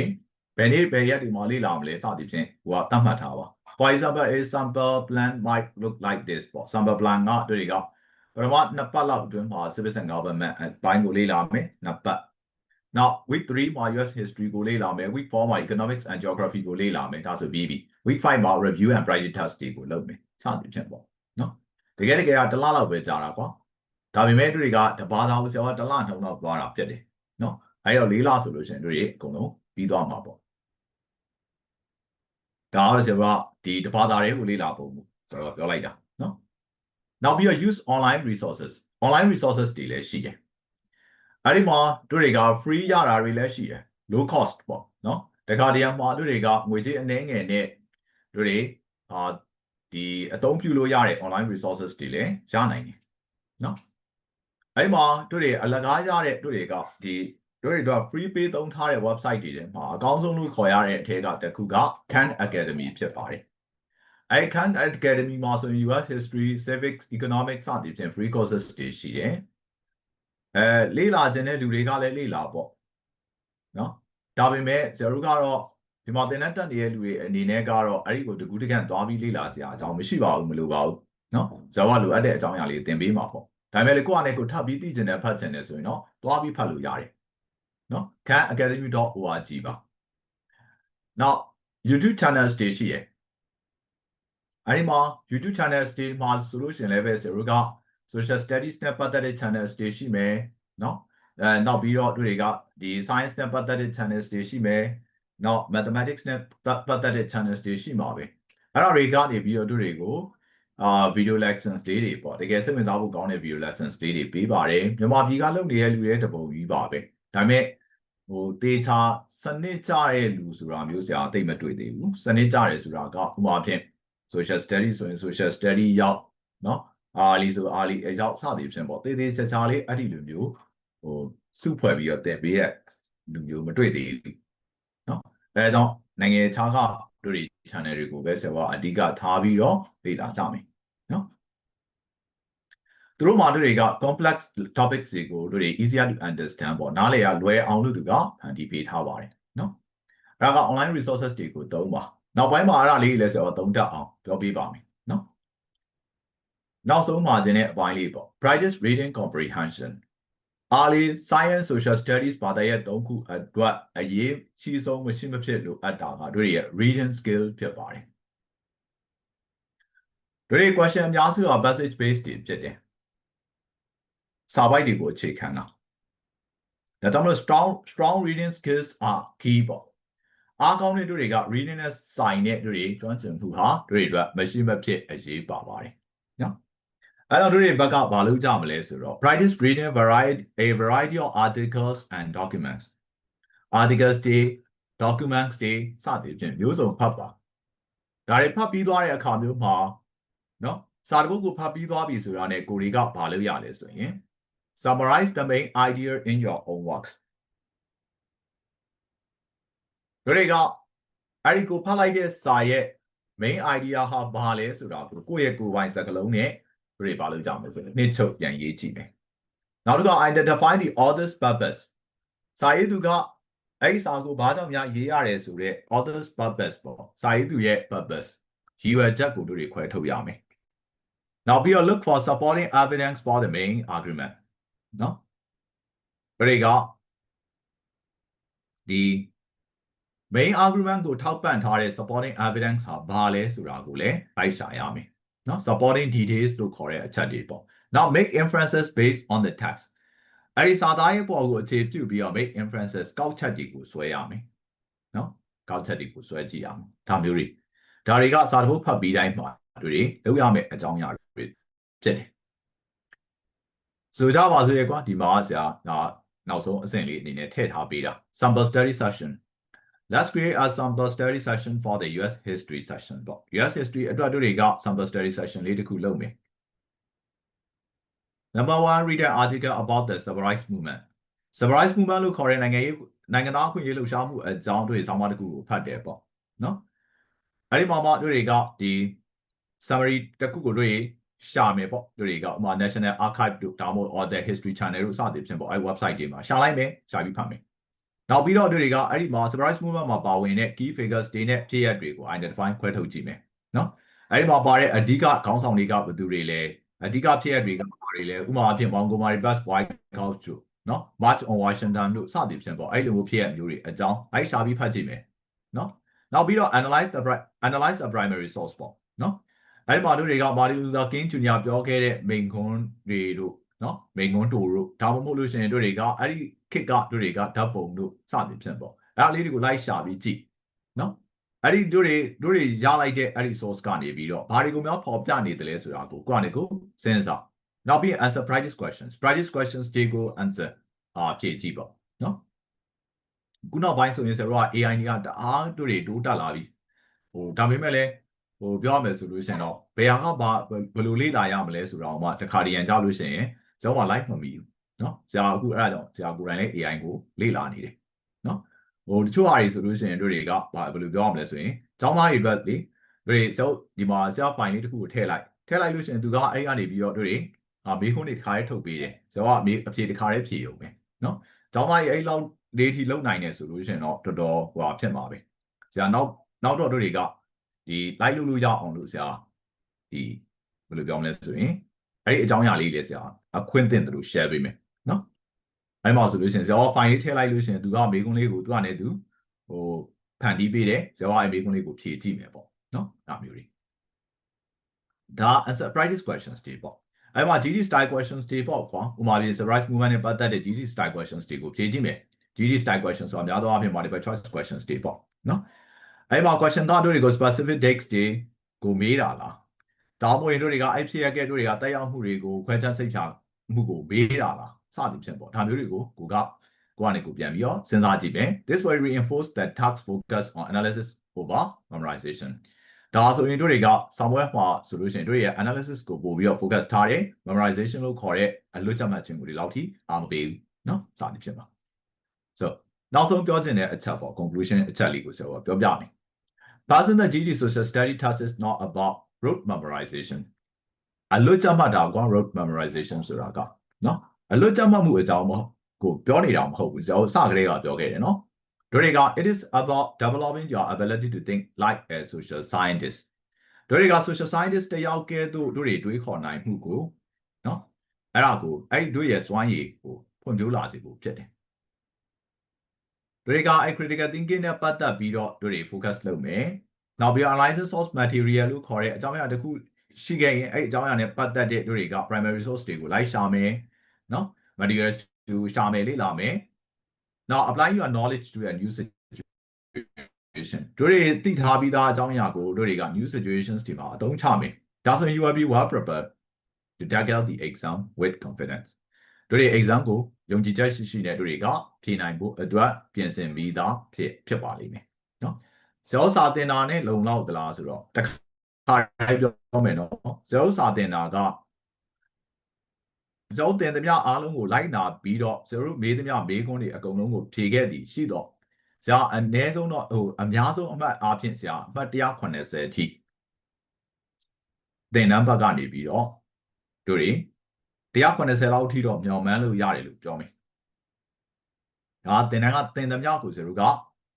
ဘယ်နေ့ဘယ်ရက်ဒီမှာလေ့လာမလဲစသည်ဖြင့်ဟိုကသတ်မှတ်ထားပါ for example a sample plan might look like this ပေါ့ sample plan ကတို့တွေက But Nepal out doing civil and government and Bangoli Lame, Napa. Now, week 3, my US history go lame, week 4, my economics and geography go lame, that's a BB. Week 5, my review and project test go love me. Sound simple. No? They get the Lala with Zarako. Tabi made regard the Bada was your the land of not born up yet. No, I have Lila solution, really, go no, be done marble. The hours about the Bada who Lila boom, so you're like that. No? Now we use online resources. Online resources delay she. Anymore, do regard free yara relation, low cost, no? The Guardian ma do regard which is a name and it. Really, the don't you yare online resources delay, Janine. No? Anymore, do they alagaya do regard the free pay don't hire website didn't ma council look take out the Kuga Khan Academy Pipari. I Khan Academy Master in US history, civics, economics, and free courses station. Lila Janet Luriga Lila Bo. No? Tabi me, Zerugaro, the Martinetta Nielu and the Negaro, I go to good again, Dobby Lila, Tom Mishiva, Muluga. No? Zawalu Ade, Jamali, then be Mapo. Tamelico could tabi teaching a pattern as we know, Dobby Paluyari. No? Can Academy.org. Now, YouTube channel station. Anima, YouTube channel station, my solution level Zeruga, social studies snapper that channel station may, no? Now be out the science snapper that channel station may, no mathematics snapper that channel station may. I don't regard if you do go, video lessons daily, but I guess it's all gone video lessons daily, be body, you might be got look the relatable, you bobby. Time data, sanitary lose around you, say, I think it with you, sanitary is around got social studies, so in social study, yacht, no? Ali so Ali is outside the example. They say Charlie, I didn't know, or super be at the BX, you Madrid. No, I don't, Nangy Taka, do the channel go best about Adiga Tabi or Vita Tami. No? Through Madriga, complex topics they go to the easier to understand, but now they are where on to go and debate how are no? Raga online resources they go Doma. Now, by Marali, let's say, don't down, you'll be bombing. No? Now, so margin by label. Practice reading comprehension. Ali science social studies, but I don't go at what a year, she's on machine look at that, reading skill pepper. The question Yasu are passage based in Jedi. Sabai go check now. The strong reading skills are keyboard. Our company do regard reading as sign it to Johnson who ha, read what machine pit as ye barbari. No? I don't really back up Balu Jamalesuro. Practice reading a variety of articles and documents. Articles day, documents day, Saturday, use of Papa. Dari Papi Dwari a cambio pa. No? Sarbuku Papi Dwabi Surane Kuriga Balu Yales. Summarize the main idea in your own works. Rega, Arico Palage Saye, main idea have Bale Suraku, Kuyaku Wine Rebalu Jamal, Nicho Yang Yichi. Now to identify the author's purpose. Saiduga, Aisago Badam Ya Yare Sure, author's purpose for Saidu Ye purpose. He will just go to require to Yami. Now we will look for supporting evidence for the main argument. No? Rega, the main argument go top and target supporting evidence have Bale Suragule, Aishayami. No, supporting details to correct a chat depot. Now make inferences based on the text. Arisadae will tip to be a make inferences go chat diku swayami. No, go chat diku swajiam. Tamuri. Dariga Sarbo Pabida Maduri, the Yame a Jong with Jetty. So that was a quanti now so essentially in a TED Habida. Sample study session. Let's create a sample study session for the US history session. US history, got sample study session later cool low me. Number 1, read an article about the civil rights movement. Civil rights movement look Korean Nanganaku Yellow Shamu at John to his Samadu Pad Depot. No? I mama got the summary the Google Shame got my National Archive to download or the history channel symbol I website game. Shall I me? Shall we pump Now we don't do regard any more surprise movement about winning key figures stay net theatre identifying quite a no? I more buy a diga council league with the relay အဓိကဖြစ်ရတွေကဘာတွေလဲဥပမာအဖြစ် Montgomery bus White House တို့နော် March on Washington တို့စသည်ဖြင့်ပေါ့အဲ့လိုမျိုးဖြစ်ရမျိုးတွေအကြောင်းအဲ့ရှာပြီးဖတ်ကြည့်မယ်နော်နောက်ပြီးတော့ analyze the primary source ပေါ့နော်အဲ့မှာတို့တွေက Martin Luther King Jr. ပြောခဲ့တဲ့မိန့်ခွန်းတွေတို့နော်မိန့်ခွန်းတူတို့ဒါမှမဟုတ်လို့ရှိရင်တို့တွေကအဲ့ဒီခေတ်ကတို့တွေကဓာတ်ပုံတို့စသည်ဖြင့်ပေါ့အဲ့လေးတွေကိုလိုက်ရှာပြီးကြည့်နော်အဲ့ဒီတို့တွေရလိုက်တဲ့အဲ့ဒီ source ကနေပြီးတော့ဘာတွေကိုများပေါ်ပြနေတယ်လဲဆိုတာကိုကိုစဉ်းစားနောက်ပြီး answer practice questions တွေကို answer ဖြည့်ကြည့်ပေါ့နော်ခုနောက်ပိုင်းဆိုရင်ဆိုတော့ AI တွေကတအားတို့တွေတိုးတက်လာပြီဒါပေမဲ့လည်းပြောရမယ်ဆိုလို့ရှိရင်တော့ဘယ်ဟာကဘယ်လိုလေ့လာရမလဲဆိုတော့မှတစ်ခါတည်းရန်ကြလို့ရှိရင်ကျွန်တော်က live မမီဘူးနော်ဆရာအခုအဲ့ဒါကြောင့်ဆရာကိုယ်တိုင်လည်း AI ကိုလေ့လာနေတယ်နော်တချို့ဟာတွေဆိုလို့ရှိရင်တို့တွေကဘယ်လိုပြောရမလဲဆိုရင်ကျောင်းသားတွေအတွက်လေတို့ဒီမှာဆရာ file လေးတစ်ခုကိုထည့်လိုက်လို့ရှိရင်သူကအဲ့ကနေပြီးတော့တို့တွေမေးခွန်းတွေတစ်ခါလေးထုတ်ပေးတယ်ဆရာကအဖြေတစ်ခါလေးဖြေရုံပဲနော်ကျောင်းသားတွေအဲ့လောက်လေးထိလုံနိုင်တယ်ဆိုလို့ရှိရင်တော့တော်တော်ဟိုဖြစ်မှာပဲဆရာနောက်တော့တို့တွေကဒီ live လုပ်လို့ရအောင်လို့ဆရာဒီဘယ်လိုပြောမလဲဆိုရင်အဲ့ဒီအကြောင်းအရာလေးလေးဆရာအခွင့်အသင့်တယ်လို့ share ပေးမယ်နော်အဲ့မှာဆိုလို့ရှိရင်ဆရာ file လေးထည့်လိုက်လို့ရှိရင်သူကမေးခွန်းလေးကိုသူကနေသူဖန်တီးပေးတယ်ဆရာအဲ့မေးခွန်းလေးကိုဖြေကြည့်မယ်ပေါ့နော်ဒါမျိုးတွေဒါ answer practice questions တွေပေါ့အဲ့မှာ GD style questions တွေပေါ့ကွာဥပမာပြ surprise movement နဲ့ပတ်သက်တဲ့ GD style questions တွေကိုဖြေကြည့်မယ် GD style questions ဆိုတာများသောအားဖြင့် multiple choice questions တွေပေါ့နော်အဲ့မှာ question သားတို့တွေကို specific dates တွေကိုမေးတာလားဒါမှမဟုတ်တို့တွေကအဲ့ဖြစ်ရခဲ့တို့တွေကတက်ရောက်မှုတွေကိုခွဲခြားစိတ်ဖြာမှုကိုမေးတာလားစသည်ဖြင့်ပေါ့ဒါမျိုးတွေကိုကိုကနေပြန်ပြီးတော့စဉ်းစားကြည့်မယ် this will reinforce that task focus on analysis over memorization ဒါဆိုရင်တို့တွေက somewhere မှာဆိုလို့ရှိရင်တို့ရဲ့ analysis ကိုပို့ပြီးတော့ focus ထားတယ် memorization လို့ခေါ်တဲ့အလွတ်ကျမှတ်ခြင်းကိုဒီလောက်ထိအားမပေးဘူးเนาะစသည်ဖြစ်ပါ so နောက်ဆုံးပြောချင်တဲ့အချက်ပေါ့ conclusion အချက်လေးကိုဆိုတော့ပြောပြမယ် passing the GD social study task is not about rote memorization အလွတ်ကျမှတ်တာကွာ rote memorization ဆိုတာကเนาะအလွတ်ကျမှတ်မှုအကြောင်းကိုပြောနေတာမဟုတ်ဘူးကျွန်တော်စကလေးကပြောခဲ့တယ်เนาะတို့တွေက it is about developing your ability to think like a social scientist တို့တွေက social scientist တယောက်ကဲ့သို့တို့တွေတွေးခေါ်နိုင်မှုကိုเนาะအဲ့ဒါကိုအဲ့တို့ရဲ့စွမ်းရည်ကိုဖွံ့ဖြိုးလာစေဖို့ဖြစ်တယ်တို့တွေကအဲ့ critical thinking နဲ့ပတ်သက်ပြီးတော့တို့တွေ focus လုပ်မယ်နောက်ပြီး analysis source material လို့ခေါ်တဲ့အကြောင်းအရာတစ်ခုရှိခဲ့ရင်အဲ့အကြောင်းအရာနဲ့ပတ်သက်တဲ့တို့တွေက primary source တွေကိုလိုက်ရှာမယ်เนาะ materials ကိုရှာမယ်လေ့လာမယ် now apply your knowledge to a new situation တို့တွေသိထားပြီးသားအကြောင်းအရာကိုတို့တွေက new situations တွေမှာအသုံးချမယ်ဒါဆိုရင် you will be well prepared to tackle the exam with confidence တို့တွေ exam ကိုယုံကြည်ချက်ရှိနဲ့တို့တွေကဖြေနိုင်ဖို့အတွက်ပြင်ဆင်ပြီးသားဖြစ်ပါလိမ့်မယ်เนาะဇောစာတင်တာနဲ့လုံလောက်သလားဆိုတော့တစ်ခါပြောမယ်เนาะဇောစာတင်တာကဇောတင်သမျှအားလုံးကိုလိုက်နာပြီးတော့ဇောတို့မေးသမျှမေးခွန်းတွေအကုန်လုံးကိုဖြေခဲ့သည်ရှိတော့ဆရာအနည်းဆုံးတော့အများဆုံးအမှတ်အားဖြင့်ဆရာအမှတ်180အထိသင်တန်းဘက်ကနေပြီးတော့တို့တွေ180လောက်အထိတော့မျှော်မှန်းလို့ရတယ်လို့ပြောမယ်ဒါသင်တန်းကသင်သမျှကိုဇောတို့က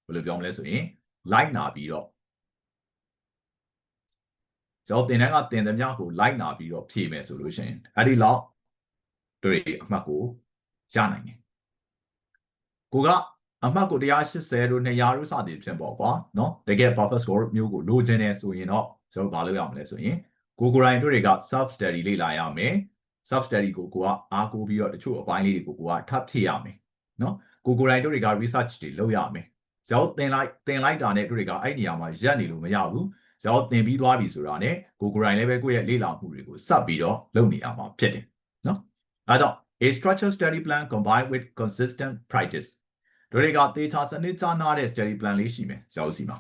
ဘယ်လိုပြောမလဲဆိုရင်လိုက်နာပြီးတော့ဇောသင်တန်းကသင်သမျှကိုလိုက်နာပြီးတော့ဖြေမယ်ဆိုလို့ရှိရင်အဲ့ဒီလောက်တို့တွေအမှတ်ကိုရနိုင်တယ်ကိုကအမှတ်ကို180တို့200တို့စသည်ဖြင့်ပေါ့ကွာเนาะတကယ် perfect score မျိုးကိုလိုချင်တယ်ဆိုရင်တော့ကျွန်တော်ဘာလုပ်ရမလဲဆိုရင်ကိုယ်တိုင်တို့တွေက self study လေ့လာရမယ် self study ကိုကအားကိုးပြီးတော့တချို့အပိုင်းလေးတွေကိုကထပ်ဖြည့်ရမယ်เนาะကိုယ်တိုင်တို့တွေက research တွေလုပ်ရမယ်ဇောသင်လိုက်တာနဲ့တို့တွေကအဲ့နေရာမှာရက်နေလို့မရဘူးဇောသင်ပြီးသွားပြီဆိုတာနဲ့ကိုယ်တိုင်လည်းပဲကိုယ့်ရဲ့လေ့လာမှုတွေကိုစပ်ပြီးတော့လုပ်နေရမှာဖြစ်တယ်เนาะအဲ့တော့ a structured study plan combined with consistent practice တို့တွေကသေချာစနစ်ကျနာတဲ့ study plan လေးရှိမယ်ဇောစီမှာ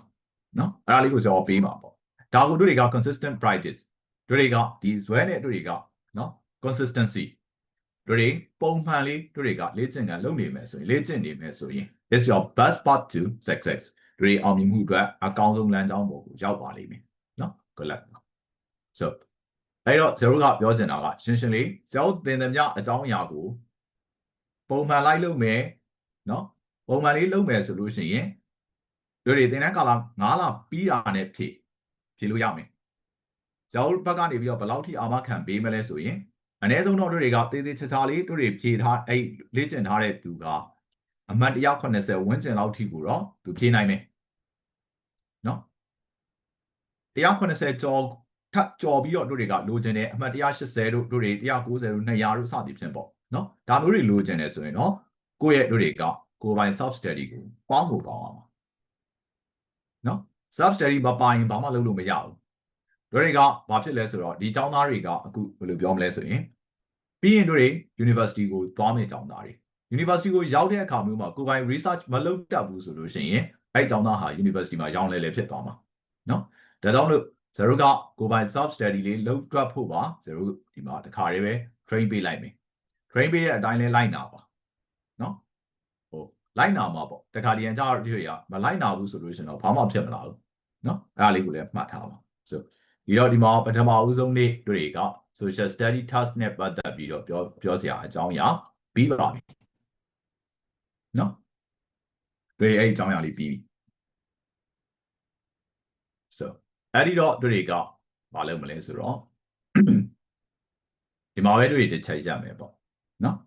เนาะအဲ့ဒါလေးကိုဇောပေးမှာပေါ့ဒါကိုတို့တွေက consistent practice တို့တွေကဒီဇွဲနဲ့တို့တွေကเนาะ consistency တို့တွေပုံမှန်လေးတို့တွေကလေ့ကျင့်ကန်လုပ်နေမယ်ဆိုရင်လေ့ကျင့်နေမယ်ဆိုရင် it's your best path to success တို့တွေအောင်မြင်မှုအတွက်အကောင်းဆုံးလမ်းကြောင်းပေါ်ကိုရောက်ပါလိမ့်မယ်เนาะ good luck so အဲ့တော့ဇောကပြောချင်တာကရှင်းရှင်းလေးဇောသင်သမျှအကြောင်းအရာကိုပုံမှန်လိုက်လုပ်မယ်เนาะပုံမှန်လေးလုပ်မယ်ဆိုလို့ရှိရင်တို့တွေသင်တန်းကာလ9လပြီးတာနဲ့ဖြည့်လို့ရမယ် ဇောဘက်ကနေပြီးတော့ဘယ်လောက်ထိအာမခံပေးမလဲဆိုရင်အနည်းဆုံးတော့တို့တွေကသေးသေးချာချာလေးတို့တွေဖြည့်ထားအဲ့လေ့ကျင့်ထားတဲ့သူကအမှတ်180ဝန်းကျင်လောက်ထိကိုတော့သူဖြည့်နိုင်မယ်နော်180ကျော်ထပ်ကျော်ပြီးတော့တို့တွေကလိုချင်တယ်အမှတ်180တို့တွေ190တို့200တို့စသည်ဖြင့်ပေါ့နော်ဒါမျိုးတွေလိုချင်တယ်ဆိုရင်တော့ကိုယ့်ရဲ့တို့တွေကကိုယ်ပိုင် self study ကိုပေါင်းဖို့ကောင်းအောင်နော် self study မပိုင်ဘာမှလုပ်လို့မရဘူးတို့တွေကဘာဖြစ်လဲဆိုတော့ဒီကျောင်းသားတွေကအခုဘယ်လိုပြောမလဲဆိုရင်ပြီးရင်တို့တွေ university ကိုသွားမယ့်ကျောင်းသားတွေ university ကိုရောက်တဲ့အခါမျိုးမှာကိုယ်ပိုင် research မလုပ်တတ်ဘူးဆိုလို့ရှိရင်အဲ့ကျောင်းသားဟာ university မှာရောင်းလဲဖြစ်သွားမှာနော်ဒါကြောင့်လို့ဇတို့ကကိုယ်ပိုင် self study လေးလုပ်တွက်ဖို့ပါဇတို့ဒီမှာတစ်ခါတည်းပဲ train ပေးလိုက်မယ် train ပေးတဲ့အတိုင်းလဲလိုက်နာပါနော်ဟိုလိုက်နာမှာပေါ့တခါတည်းကြတော့ဒီရမလိုက်နာဘူးဆိုလို့ရှိရင်တော့ဘာမှဖြစ်မလာဘူးနော်အဲ့ဒါလေးကိုလည်းမှတ်ထားပါဆိုဒီတော့ဒီမှာပထမဦးဆုံးနေ့တွေက social study task နဲ့ပတ်သက်ပြီးတော့ပြောစရာအကြောင်းအရာပြီးပါပြီနော်တွေ့အဲ့အကြောင်းအရာလေးပြီးပြီ so အဲ့ဒီတော့တွေကမလုပ်မလဲဆိုတော့ဒီမှာပဲတွေ့တစ်ချိန်ရမယ်ပေါ့နော်